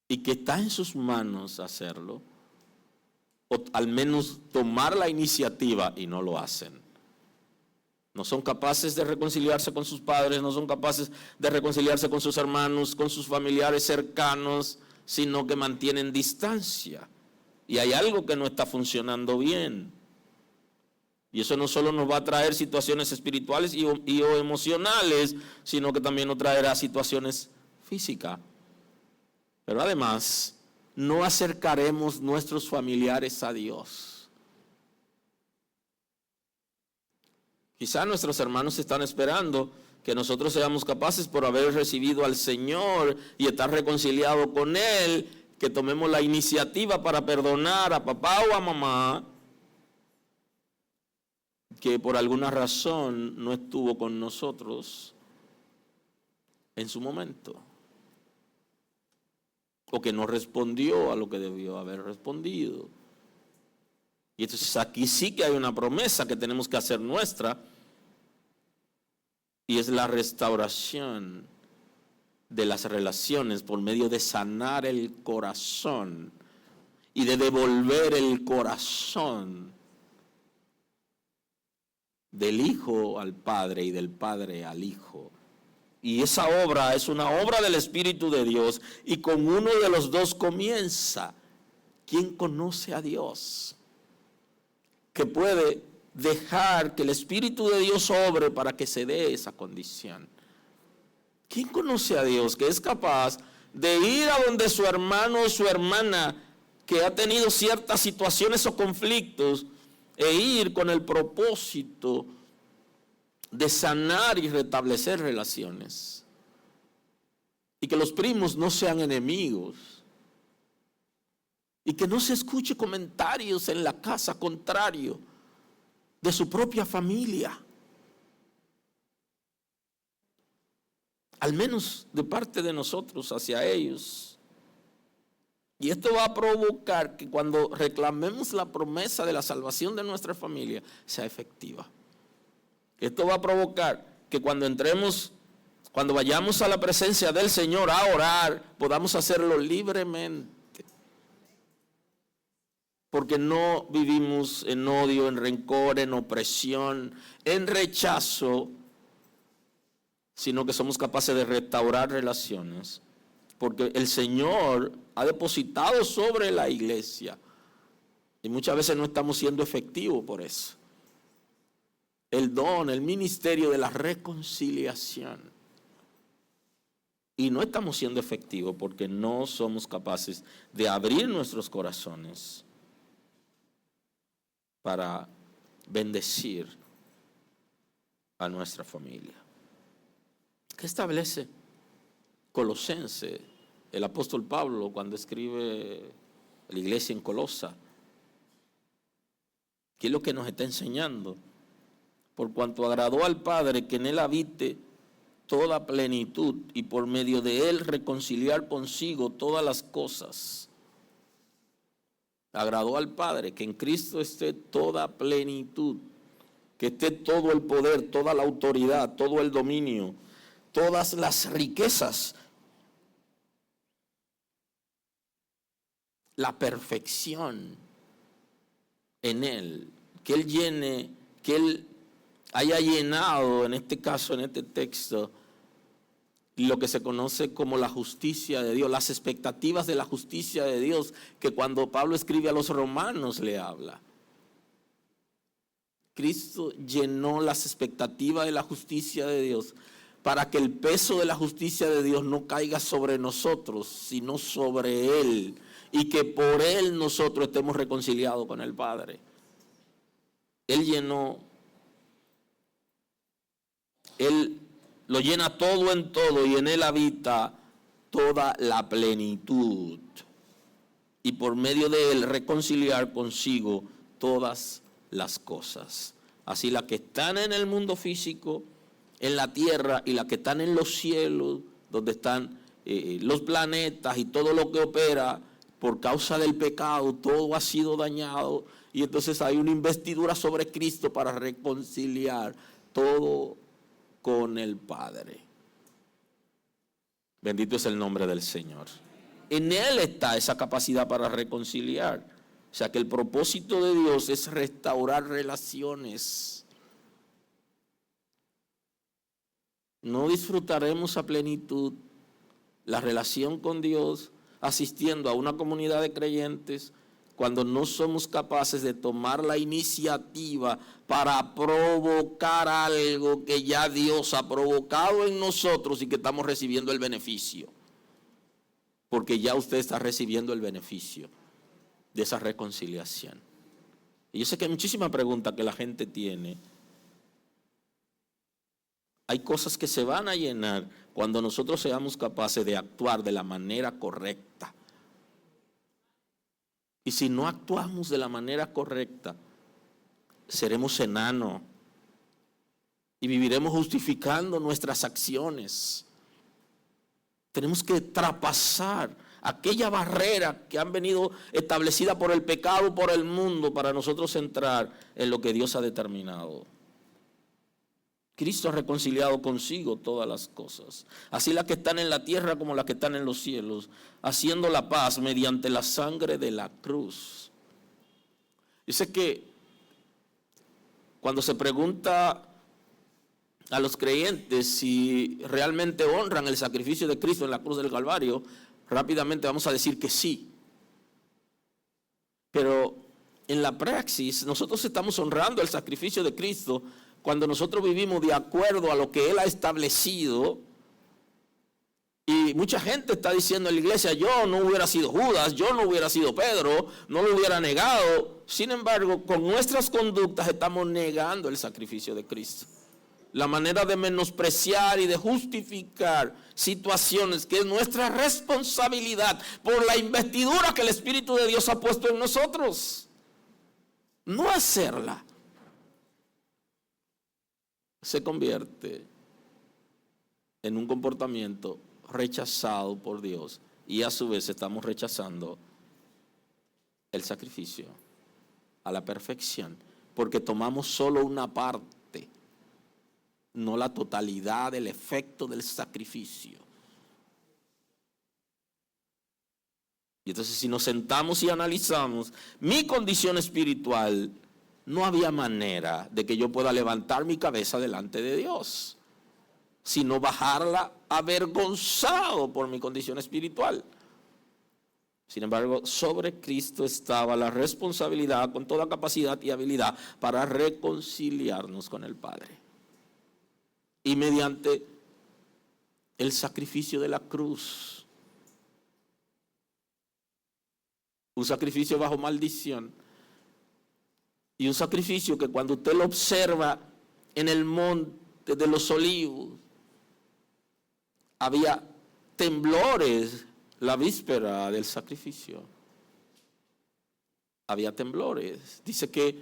y que está en sus manos hacerlo, o al menos tomar la iniciativa, y no lo hacen. No son capaces de reconciliarse con sus padres, no son capaces de reconciliarse con sus hermanos, con sus familiares cercanos, sino que mantienen distancia. Y hay algo que no está funcionando bien. Y eso no solo nos va a traer situaciones espirituales y o emocionales, sino que también nos traerá situaciones físicas. Pero además, no acercaremos nuestros familiares a Dios. Quizá nuestros hermanos están esperando que nosotros seamos capaces, por haber recibido al Señor y estar reconciliados con Él, que tomemos la iniciativa para perdonar a papá o a mamá que por alguna razón no estuvo con nosotros en su momento, o que no respondió a lo que debió haber respondido. Y entonces aquí sí que hay una promesa que tenemos que hacer nuestra, y es la restauración de las relaciones por medio de sanar el corazón y de devolver el corazón del hijo al padre y del padre al hijo. Y esa obra es una obra del Espíritu de Dios, y con uno de los dos comienza. ¿Quién conoce a Dios? Que puede dejar que el Espíritu de Dios obre para que se dé esa condición. ¿Quién conoce a Dios que es capaz de ir a donde su hermano o su hermana que ha tenido ciertas situaciones o conflictos e ir con el propósito de sanar y restablecer relaciones. Y que los primos no sean enemigos. Y que no se escuche comentarios en la casa contrario de su propia familia. Al menos de parte de nosotros hacia ellos. Y esto va a provocar que cuando reclamemos la promesa de la salvación de nuestra familia sea efectiva. Esto va a provocar que cuando vayamos a la presencia del Señor a orar, podamos hacerlo libremente. Porque no vivimos en odio, en rencor, en opresión, en rechazo, sino que somos capaces de restaurar relaciones. Porque el Señor ha depositado sobre la iglesia. Y muchas veces no estamos siendo efectivos por eso. El don, el ministerio de la reconciliación. Y no estamos siendo efectivos porque no somos capaces de abrir nuestros corazones para bendecir a nuestra familia. ¿Qué establece Colosense, el apóstol Pablo, cuando escribe a la iglesia en Colosa? ¿Qué es lo que nos está enseñando? Por cuanto agradó al Padre que en él habite toda plenitud y por medio de él reconciliar consigo todas las cosas. Agradó al Padre que en Cristo esté toda plenitud, que esté todo el poder, toda la autoridad, todo el dominio, todas las riquezas, la perfección en él, que él llene, que él haya llenado, en este caso, en este texto, lo que se conoce como la justicia de Dios, las expectativas de la justicia de Dios, que cuando Pablo escribe a los romanos le habla. Cristo llenó las expectativas de la justicia de Dios para que el peso de la justicia de Dios no caiga sobre nosotros, sino sobre Él, y que por Él nosotros estemos reconciliados con el Padre. Él llenó, Él lo llena todo en todo y en Él habita toda la plenitud. Y por medio de Él reconciliar consigo todas las cosas. Así las que están en el mundo físico, en la tierra, y las que están en los cielos, donde están los planetas y todo lo que opera por causa del pecado, todo ha sido dañado. Y entonces hay una investidura sobre Cristo para reconciliar todo con el Padre. Bendito es el nombre del Señor. En Él está esa capacidad para reconciliar. O sea que el propósito de Dios es restaurar relaciones. No disfrutaremos a plenitud la relación con Dios asistiendo a una comunidad de creyentes cuando no somos capaces de tomar la iniciativa para provocar algo que ya Dios ha provocado en nosotros y que estamos recibiendo el beneficio. Porque ya usted está recibiendo el beneficio de esa reconciliación. Y yo sé que hay muchísimas preguntas que la gente tiene. Hay cosas que se van a llenar cuando nosotros seamos capaces de actuar de la manera correcta. Y si no actuamos de la manera correcta, seremos enanos y viviremos justificando nuestras acciones. Tenemos que traspasar aquella barrera que han venido establecida por el pecado, por el mundo, para nosotros entrar en lo que Dios ha determinado. Cristo ha reconciliado consigo todas las cosas, así las que están en la tierra como las que están en los cielos, haciendo la paz mediante la sangre de la cruz. Dice que cuando se pregunta a los creyentes si realmente honran el sacrificio de Cristo en la cruz del Calvario, rápidamente vamos a decir que sí. Pero en la praxis nosotros estamos honrando el sacrificio de Cristo cuando nosotros vivimos de acuerdo a lo que Él ha establecido Y mucha gente está diciendo en la iglesia, yo no hubiera sido Judas, yo no hubiera sido Pedro, no lo hubiera negado. Sin embargo, con nuestras conductas estamos negando el sacrificio de Cristo. La manera de menospreciar y de justificar situaciones que es nuestra responsabilidad por la investidura que el Espíritu de Dios ha puesto en nosotros. No hacerla se convierte en un comportamiento rechazado por Dios, y a su vez estamos rechazando el sacrificio a la perfección, porque tomamos solo una parte, no la totalidad del efecto del sacrificio. Y entonces, si nos sentamos y analizamos mi condición espiritual, no había manera de que yo pueda levantar mi cabeza delante de Dios, sino bajarla avergonzado por mi condición espiritual. Sin embargo, sobre Cristo estaba la responsabilidad con toda capacidad y habilidad para reconciliarnos con el Padre. Y mediante el sacrificio de la cruz, un sacrificio bajo maldición, y un sacrificio que cuando usted lo observa en el monte de los olivos, había temblores la víspera del sacrificio. Había temblores. Dice que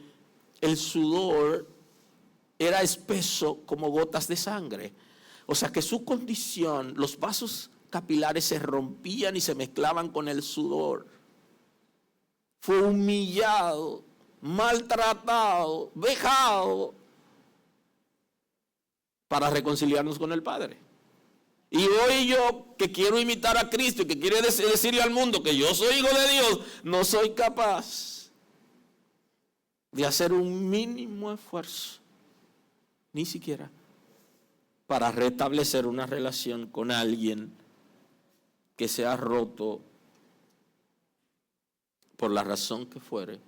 el sudor era espeso como gotas de sangre. O sea que su condición, los vasos capilares se rompían y se mezclaban con el sudor. Fue humillado, maltratado, vejado para reconciliarnos con el Padre. Y hoy yo, que quiero imitar a Cristo y que quiero decirle al mundo que yo soy hijo de Dios, no soy capaz de hacer un mínimo esfuerzo, ni siquiera para restablecer una relación con alguien que se ha roto por la razón que fuere.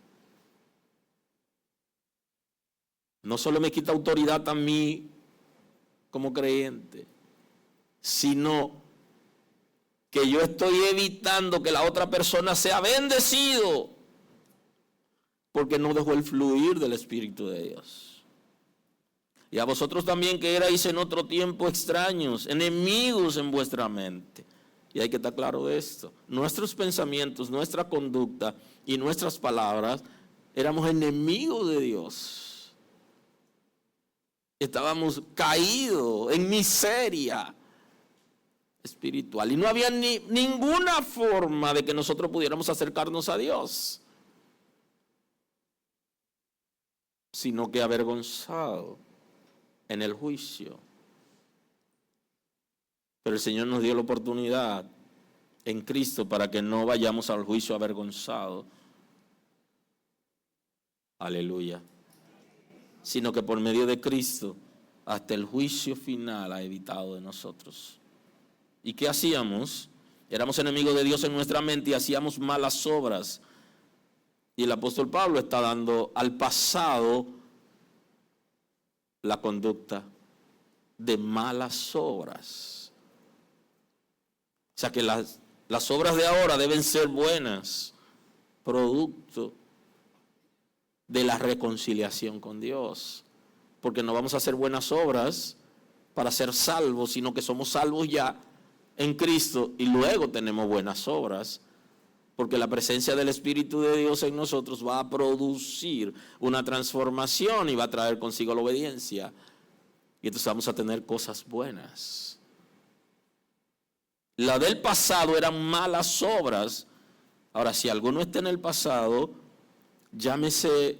No solo me quita autoridad a mí como creyente, sino que yo estoy evitando que la otra persona sea bendecido porque no dejó el fluir del Espíritu de Dios. Y a vosotros también, que erais en otro tiempo extraños, enemigos en vuestra mente. Y hay que estar claro de esto. Nuestros pensamientos, nuestra conducta y nuestras palabras, éramos enemigos de Dios. Estábamos caídos en miseria espiritual y no había ninguna forma de que nosotros pudiéramos acercarnos a Dios, sino que avergonzado en el juicio. Pero el Señor nos dio la oportunidad en Cristo para que no vayamos al juicio avergonzados. Aleluya. Sino que por medio de Cristo hasta el juicio final ha evitado de nosotros. ¿Y qué hacíamos? Éramos enemigos de Dios en nuestra mente y hacíamos malas obras. Y el apóstol Pablo está dando al pasado la conducta de malas obras. O sea que las obras de ahora deben ser buenas, producto de la reconciliación con Dios. Porque no vamos a hacer buenas obras para ser salvos, sino que somos salvos ya en Cristo y luego tenemos buenas obras, porque la presencia del Espíritu de Dios en nosotros va a producir una transformación y va a traer consigo la obediencia, y entonces vamos a tener cosas buenas. La del pasado eran malas obras. Ahora, si alguno está en el pasado, llámese,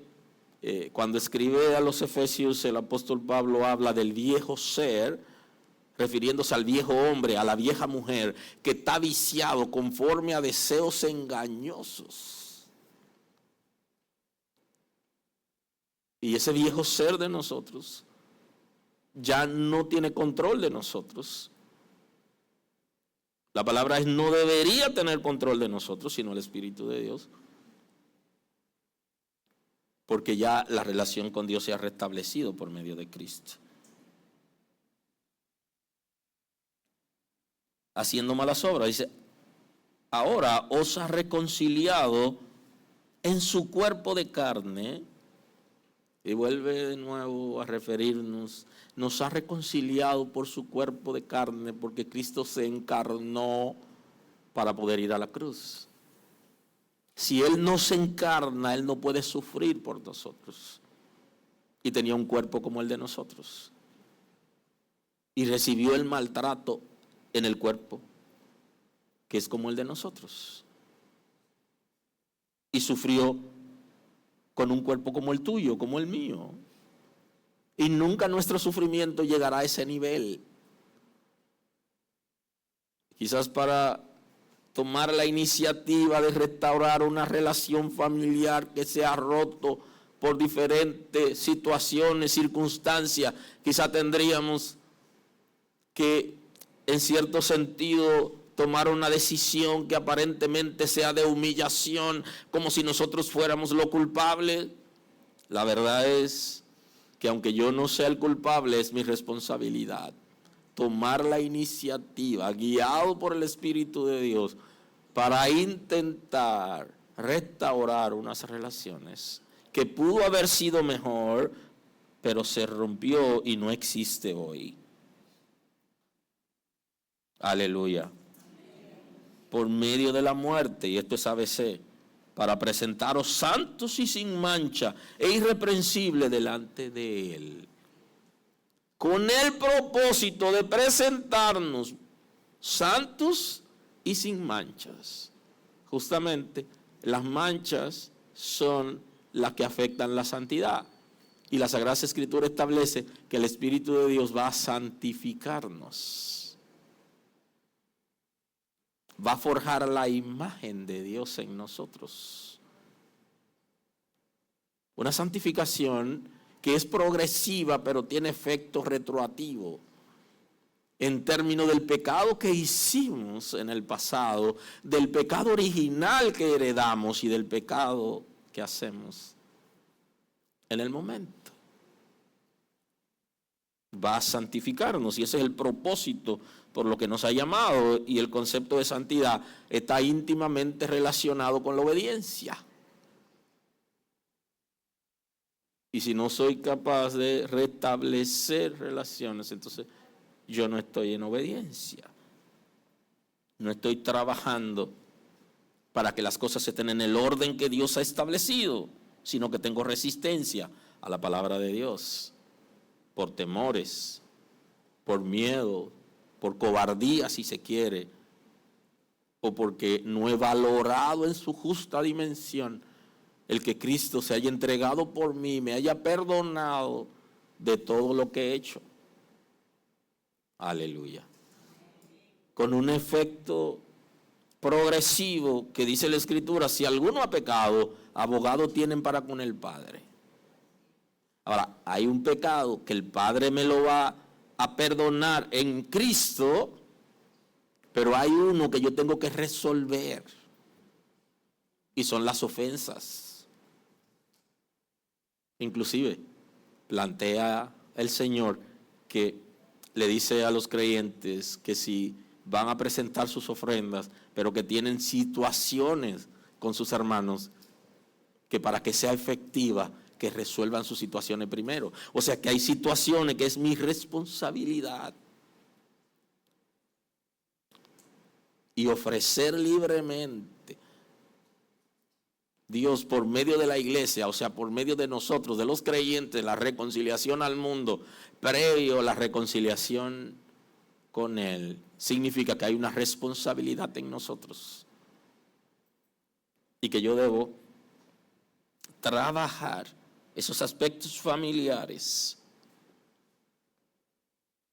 cuando escribe a los Efesios, el apóstol Pablo habla del viejo ser, refiriéndose al viejo hombre, a la vieja mujer, que está viciado conforme a deseos engañosos. Y ese viejo ser de nosotros ya no tiene control de nosotros. La palabra es: no debería tener control de nosotros, sino el Espíritu de Dios. Porque ya la relación con Dios se ha restablecido por medio de Cristo. haciendo malas obras. Dice, ahora os ha reconciliado en su cuerpo de carne. Y vuelve de nuevo a referirnos, nos ha reconciliado por su cuerpo de carne, porque Cristo se encarnó para poder ir a la cruz. Si Él no se encarna, Él no puede sufrir por nosotros. Y tenía un cuerpo como el de nosotros. Y recibió el maltrato en el cuerpo, que es como el de nosotros. Y sufrió con un cuerpo como el tuyo, como el mío. Y nunca nuestro sufrimiento llegará a ese nivel. Quizás para tomar la iniciativa de restaurar una relación familiar que se ha roto por diferentes situaciones, circunstancias, quizás tendríamos que, en cierto sentido, tomar una decisión que aparentemente sea de humillación, como si nosotros fuéramos lo culpable. La verdad es que aunque yo no sea el culpable, es mi responsabilidad tomar la iniciativa, guiado por el Espíritu de Dios, para intentar restaurar unas relaciones que pudo haber sido mejor, pero se rompió y no existe hoy. Aleluya. Por medio de la muerte, y esto es ABC, para presentaros santos y sin mancha e irreprensibles delante de Él, con el propósito de presentarnos santos y sin manchas. Justamente las manchas son las que afectan la santidad, y la Sagrada Escritura establece que el Espíritu de Dios va a santificarnos. Va a forjar la imagen de Dios en nosotros. Una santificación que es progresiva, pero tiene efecto retroactivo. En términos del pecado que hicimos en el pasado, del pecado original que heredamos y del pecado que hacemos en el momento. Va a santificarnos, y ese es el propósito por lo que nos ha llamado, y el concepto de santidad está íntimamente relacionado con la obediencia. Y si no soy capaz de restablecer relaciones, entonces yo no estoy en obediencia. No estoy trabajando para que las cosas estén en el orden que Dios ha establecido, sino que tengo resistencia a la palabra de Dios. Por temores, por miedo, por cobardía si se quiere, o porque no he valorado en su justa dimensión el que Cristo se haya entregado por mí, me haya perdonado de todo lo que he hecho. Aleluya. Con un efecto progresivo que dice la Escritura, si alguno ha pecado, abogado tienen para con el Padre. Ahora, hay un pecado que el Padre me lo va a perdonar en Cristo, pero hay uno que yo tengo que resolver, y son las ofensas. Inclusive, plantea el Señor que le dice a los creyentes que si van a presentar sus ofrendas, pero que tienen situaciones con sus hermanos, que para que sea efectiva, que resuelvan sus situaciones primero. O sea que hay situaciones que es mi responsabilidad. Y ofrecer libremente. Dios, por medio de la iglesia, o sea, por medio de nosotros, de los creyentes, la reconciliación al mundo, previo a la reconciliación con Él, significa que hay una responsabilidad en nosotros. Y que yo debo trabajar esos aspectos familiares,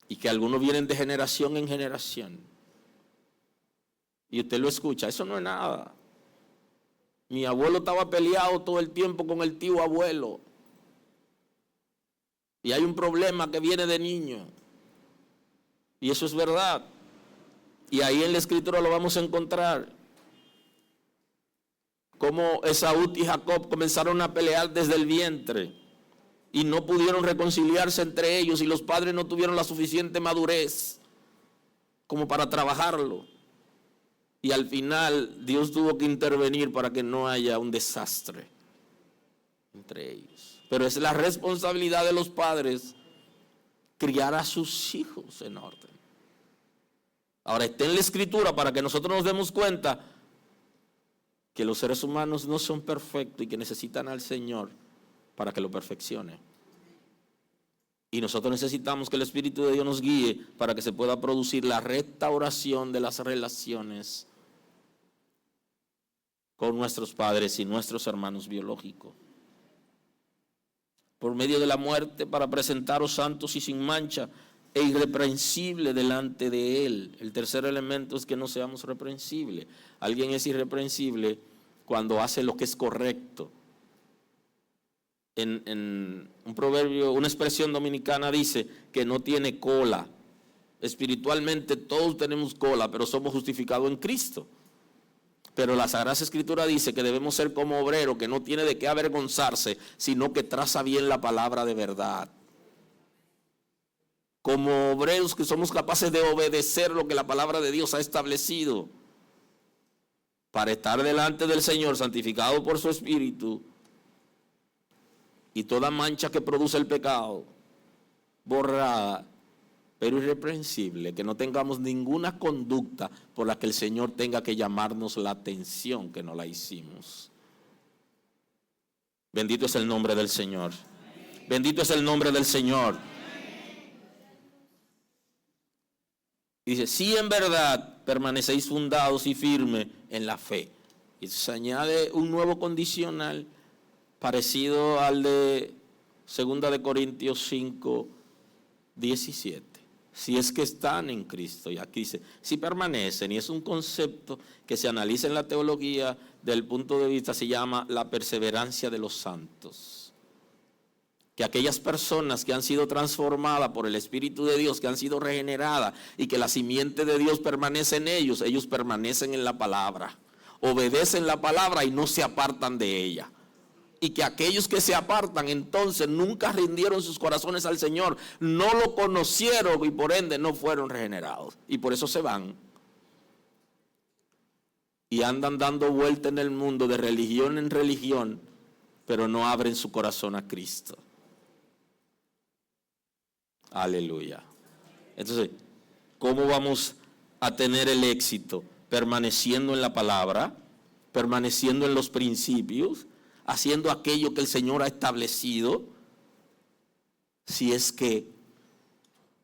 y que algunos vienen de generación en generación, y usted lo escucha, eso no es nada. Mi abuelo estaba peleado todo el tiempo con el tío abuelo, y hay un problema que viene de niño, y eso es verdad, y ahí en la Escritura lo vamos a encontrar. Como Esaú y Jacob comenzaron a pelear desde el vientre y no pudieron reconciliarse entre ellos, y los padres no tuvieron la suficiente madurez como para trabajarlo. Y al final Dios tuvo que intervenir para que no haya un desastre entre ellos. Pero es la responsabilidad de los padres criar a sus hijos en orden. Ahora está en la Escritura para que nosotros nos demos cuenta que los seres humanos no son perfectos y que necesitan al Señor para que lo perfeccione. Y nosotros necesitamos que el Espíritu de Dios nos guíe para que se pueda producir la restauración de las relaciones con nuestros padres y nuestros hermanos biológicos. Por medio de la muerte, para presentaros santos y sin mancha e irreprensible delante de Él. El tercer elemento es que no seamos reprensibles. Alguien es irreprensible cuando hace lo que es correcto. En un proverbio, una expresión dominicana dice que no tiene cola. Espiritualmente todos tenemos cola, pero somos justificados en Cristo. Pero la Sagrada Escritura dice que debemos ser como obrero, que no tiene de qué avergonzarse, sino que traza bien la palabra de verdad. Como obreros que somos capaces de obedecer lo que la palabra de Dios ha establecido, para estar delante del Señor, santificado por su Espíritu, y toda mancha que produce el pecado, borrada, pero irreprensible, que no tengamos ninguna conducta por la que el Señor tenga que llamarnos la atención que no la hicimos. Bendito es el nombre del Señor. Bendito es el nombre del Señor. Dice, si en verdad permanecéis fundados y firmes en la fe. Y se añade un nuevo condicional parecido al de 2 de Corintios 5, 17. Si es que están en Cristo. Y aquí dice, si permanecen, y es un concepto que se analiza en la teología del punto de vista, se llama la perseverancia de los santos. Que aquellas personas que han sido transformadas por el Espíritu de Dios, que han sido regeneradas y que la simiente de Dios permanece en ellos, ellos permanecen en la palabra, obedecen la palabra y no se apartan de ella. Y que aquellos que se apartan entonces nunca rindieron sus corazones al Señor, no lo conocieron y por ende no fueron regenerados. Y por eso se van. Y andan dando vuelta en el mundo de religión en religión, pero no abren su corazón a Cristo. Aleluya. Entonces, ¿cómo vamos a tener el éxito? Permaneciendo en la palabra, permaneciendo en los principios, haciendo aquello que el Señor ha establecido, si es que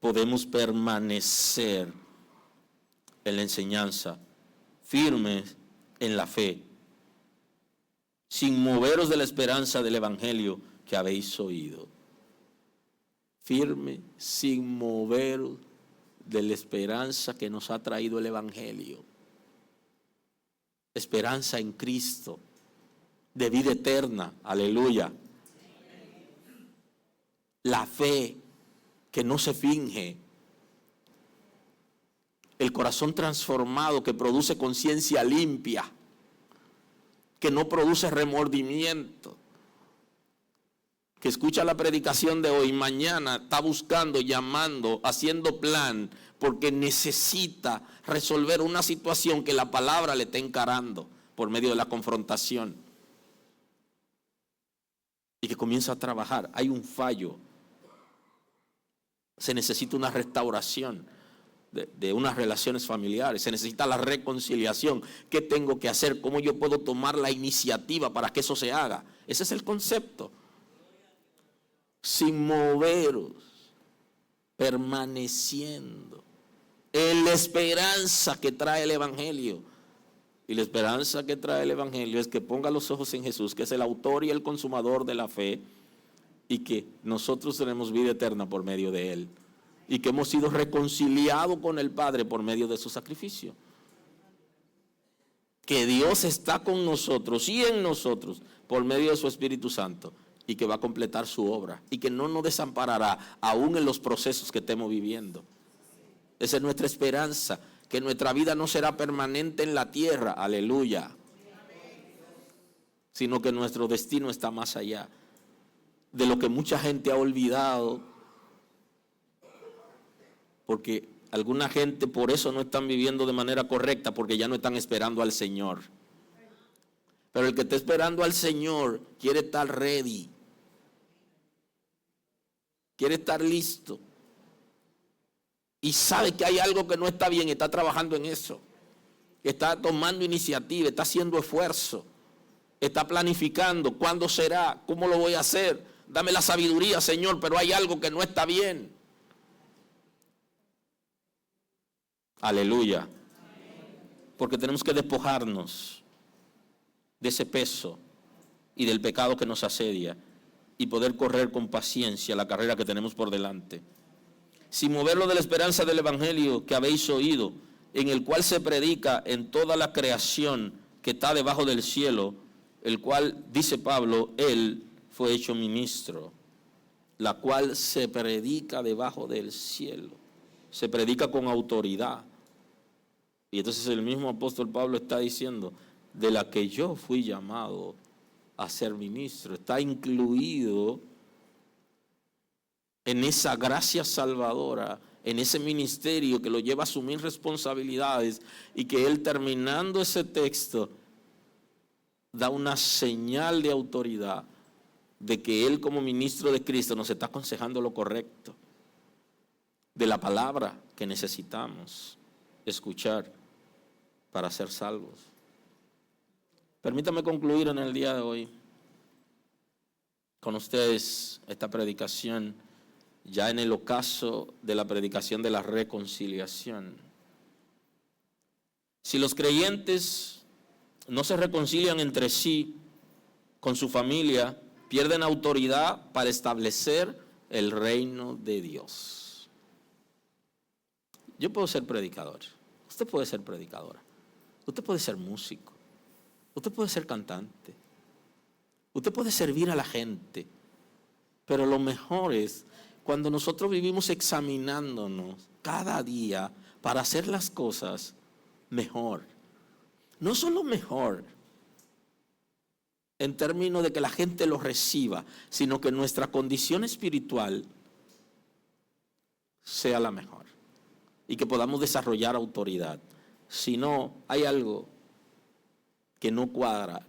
podemos permanecer en la enseñanza, firmes en la fe, sin moveros de la esperanza del Evangelio que habéis oído. Firme, sin moveros de la esperanza que nos ha traído el Evangelio. Esperanza en Cristo, de vida eterna, aleluya. La fe que no se finge, el corazón transformado que produce conciencia limpia, que no produce remordimiento, que escucha la predicación de hoy, mañana está buscando, llamando, haciendo plan, porque necesita resolver una situación que la palabra le está encarando por medio de la confrontación. Y que comienza a trabajar. Hay un fallo. Se necesita una restauración de unas relaciones familiares. Se necesita la reconciliación. ¿Qué tengo que hacer? ¿Cómo yo puedo tomar la iniciativa para que eso se haga? Ese es el concepto. Sin moveros, permaneciendo en la esperanza que trae el Evangelio. Y la esperanza que trae el Evangelio es que ponga los ojos en Jesús, que es el autor y el consumador de la fe, y que nosotros tenemos vida eterna por medio de Él, y que hemos sido reconciliados con el Padre por medio de su sacrificio. Que Dios está con nosotros y en nosotros por medio de su Espíritu Santo, y que va a completar su obra, y que no nos desamparará aún en los procesos que estemos viviendo. Esa es nuestra esperanza, que nuestra vida no será permanente en la tierra, aleluya, sino que nuestro destino está más allá de lo que mucha gente ha olvidado, porque Alguna gente por eso no están viviendo de manera correcta, porque ya no están esperando al Señor. Pero el que está esperando al Señor quiere estar ready, quiere estar listo, y sabe que hay algo que no está bien, está trabajando en eso, está tomando iniciativa, está haciendo esfuerzo, está planificando cuándo será, cómo lo voy a hacer. Dame la sabiduría, Señor, pero hay algo que no está bien. Aleluya. Porque tenemos que despojarnos de ese peso y del pecado que nos asedia y poder correr con paciencia la carrera que tenemos por delante. Sin moverlo de la esperanza del evangelio que habéis oído, en el cual se predica en toda la creación que está debajo del cielo, el cual, dice Pablo, él fue hecho ministro, la cual se predica debajo del cielo, se predica con autoridad. Y entonces el mismo apóstol Pablo está diciendo, de la que yo fui llamado a ser ministro, está incluido en esa gracia salvadora, en ese ministerio que lo lleva a asumir responsabilidades, y que él, terminando ese texto, da una señal de autoridad de que él, como ministro de Cristo, nos está aconsejando lo correcto, de la palabra que necesitamos escuchar para ser salvos. Permítame concluir en el día de hoy con ustedes esta predicación, ya en el ocaso de la predicación de la reconciliación. Si los creyentes no se reconcilian entre sí, con su familia, pierden autoridad para establecer el reino de Dios. Yo puedo ser predicador, usted puede ser predicadora, usted puede ser músico, usted puede ser cantante, usted puede servir a la gente, pero lo mejor es cuando nosotros vivimos examinándonos cada día para hacer las cosas mejor. No solo mejor en términos de que la gente lo reciba, sino que nuestra condición espiritual sea la mejor y que podamos desarrollar autoridad. Si no, hay algo que no cuadra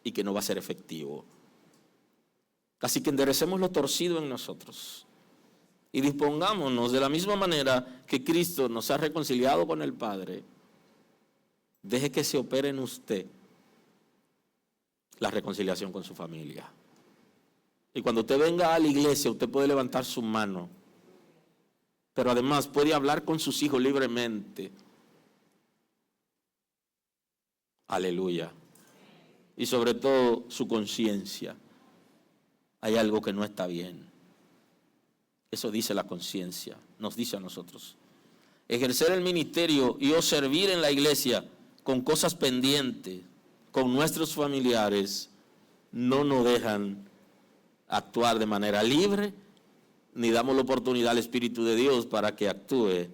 y que no va a ser efectivo. Así que enderecemos lo torcido en nosotros y dispongámonos de la misma manera que Cristo nos ha reconciliado con el Padre. Deje que se opere en usted la reconciliación con su familia. Y cuando usted venga a la iglesia, usted puede levantar su mano, pero además puede hablar con sus hijos libremente. Aleluya. Y sobre todo su conciencia. Hay algo que no está bien. Eso dice la conciencia, nos dice a nosotros. Ejercer el ministerio y o servir en la iglesia con cosas pendientes, con nuestros familiares, no nos dejan actuar de manera libre, ni damos la oportunidad al Espíritu de Dios para que actúe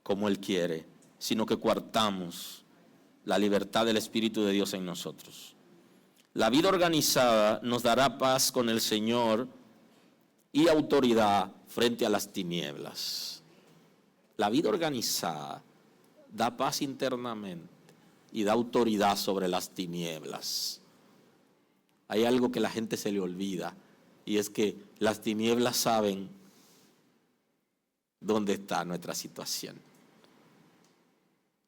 como Él quiere, sino que coartamos la libertad del Espíritu de Dios en nosotros. La vida organizada nos dará paz con el Señor y autoridad frente a las tinieblas. La vida organizada da paz internamente y da autoridad sobre las tinieblas. Hay algo que la gente se le olvida, y es que las tinieblas saben dónde está nuestra situación.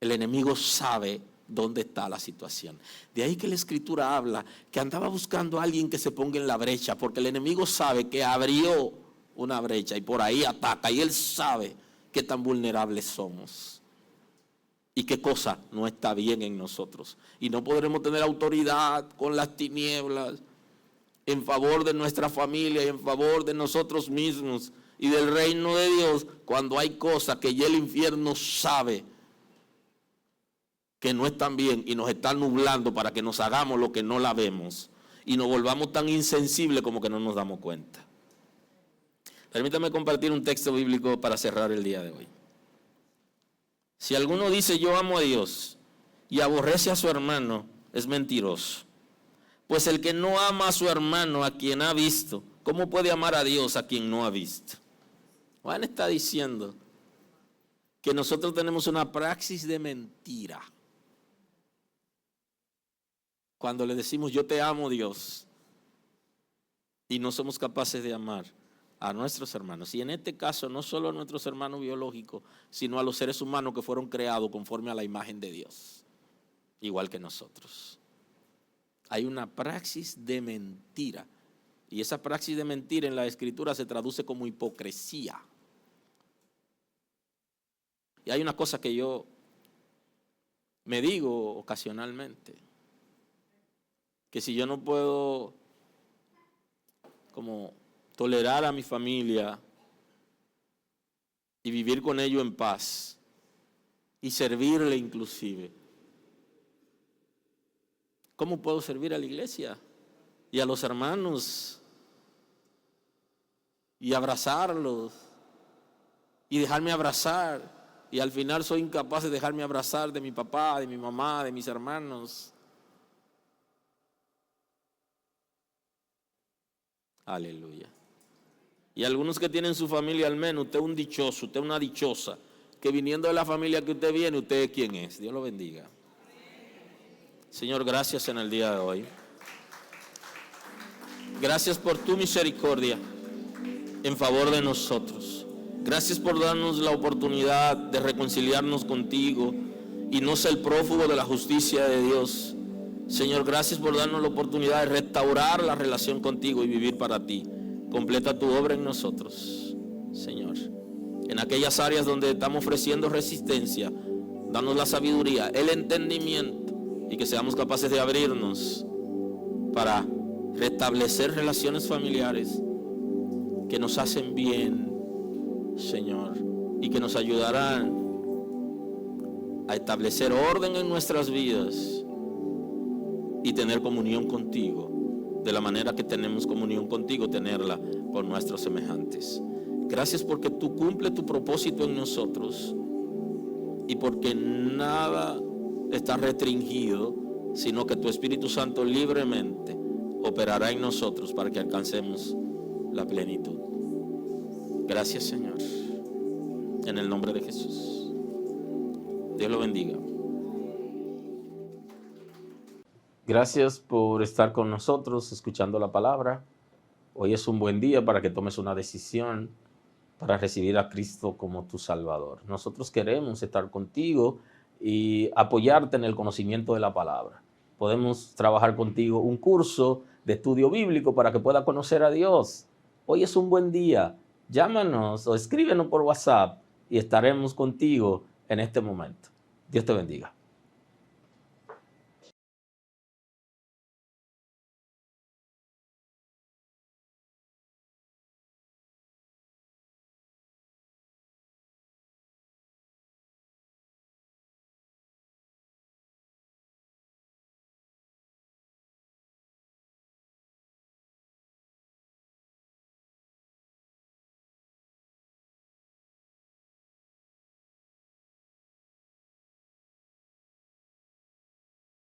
El enemigo sabe dónde está la situación. De ahí que la Escritura habla que andaba buscando a alguien que se ponga en la brecha, porque el enemigo sabe que abrió una brecha y por ahí ataca, y él sabe qué tan vulnerables somos y qué cosa no está bien en nosotros, y no podremos tener autoridad con las tinieblas en favor de nuestra familia y en favor de nosotros mismos y del reino de Dios, cuando hay cosas que ya el infierno sabe que no están bien y nos están nublando para que nos hagamos lo que no la vemos y nos volvamos tan insensibles como que no nos damos cuenta. Permítame compartir un texto bíblico para cerrar el día de hoy. Si alguno dice yo amo a Dios y aborrece a su hermano, es mentiroso. Pues el que no ama a su hermano a quien ha visto, ¿cómo puede amar a Dios a quien no ha visto? Juan está diciendo que nosotros tenemos una praxis de mentira. Cuando le decimos yo te amo, Dios, y no somos capaces de amar a nuestros hermanos. Y en este caso no solo a nuestros hermanos biológicos, sino a los seres humanos que fueron creados conforme a la imagen de Dios, igual que nosotros. Hay una praxis de mentira. Y esa praxis de mentira en la Escritura se traduce como hipocresía. Y hay una cosa que yo me digo ocasionalmente, que si yo no puedo como tolerar a mi familia y vivir con ellos en paz y servirle inclusive, ¿cómo puedo servir a la iglesia y a los hermanos y abrazarlos y dejarme abrazar? Y al final soy incapaz de dejarme abrazar de mi papá, de mi mamá, de mis hermanos. Aleluya. Y algunos que tienen su familia, al menos usted es un dichoso, usted es una dichosa, que viniendo de la familia que usted viene, usted es quien es. Dios lo bendiga. Señor, gracias en el día de hoy. Gracias por tu misericordia en favor de nosotros. Gracias por darnos la oportunidad de reconciliarnos contigo y no ser prófugo de la justicia de Dios. Señor, gracias por darnos la oportunidad de restaurar la relación contigo y vivir para ti. Completa tu obra en nosotros, Señor. En aquellas áreas donde estamos ofreciendo resistencia, danos la sabiduría, el entendimiento y que seamos capaces de abrirnos para restablecer relaciones familiares que nos hacen bien, Señor, y que nos ayudarán a establecer orden en nuestras vidas y tener comunión contigo, de la manera que tenemos comunión contigo, tenerla con nuestros semejantes. Gracias porque tú cumples tu propósito en nosotros y porque nada está restringido, sino que tu Espíritu Santo libremente operará en nosotros para que alcancemos la plenitud. Gracias, Señor, en el nombre de Jesús. Dios lo bendiga. Gracias por estar con nosotros escuchando la palabra. Hoy es un buen día para que tomes una decisión para recibir a Cristo como tu Salvador. Nosotros queremos estar contigo y apoyarte en el conocimiento de la palabra. Podemos trabajar contigo un curso de estudio bíblico para que puedas conocer a Dios. Hoy es un buen día. Llámanos o escríbenos por WhatsApp y estaremos contigo en este momento. Dios te bendiga.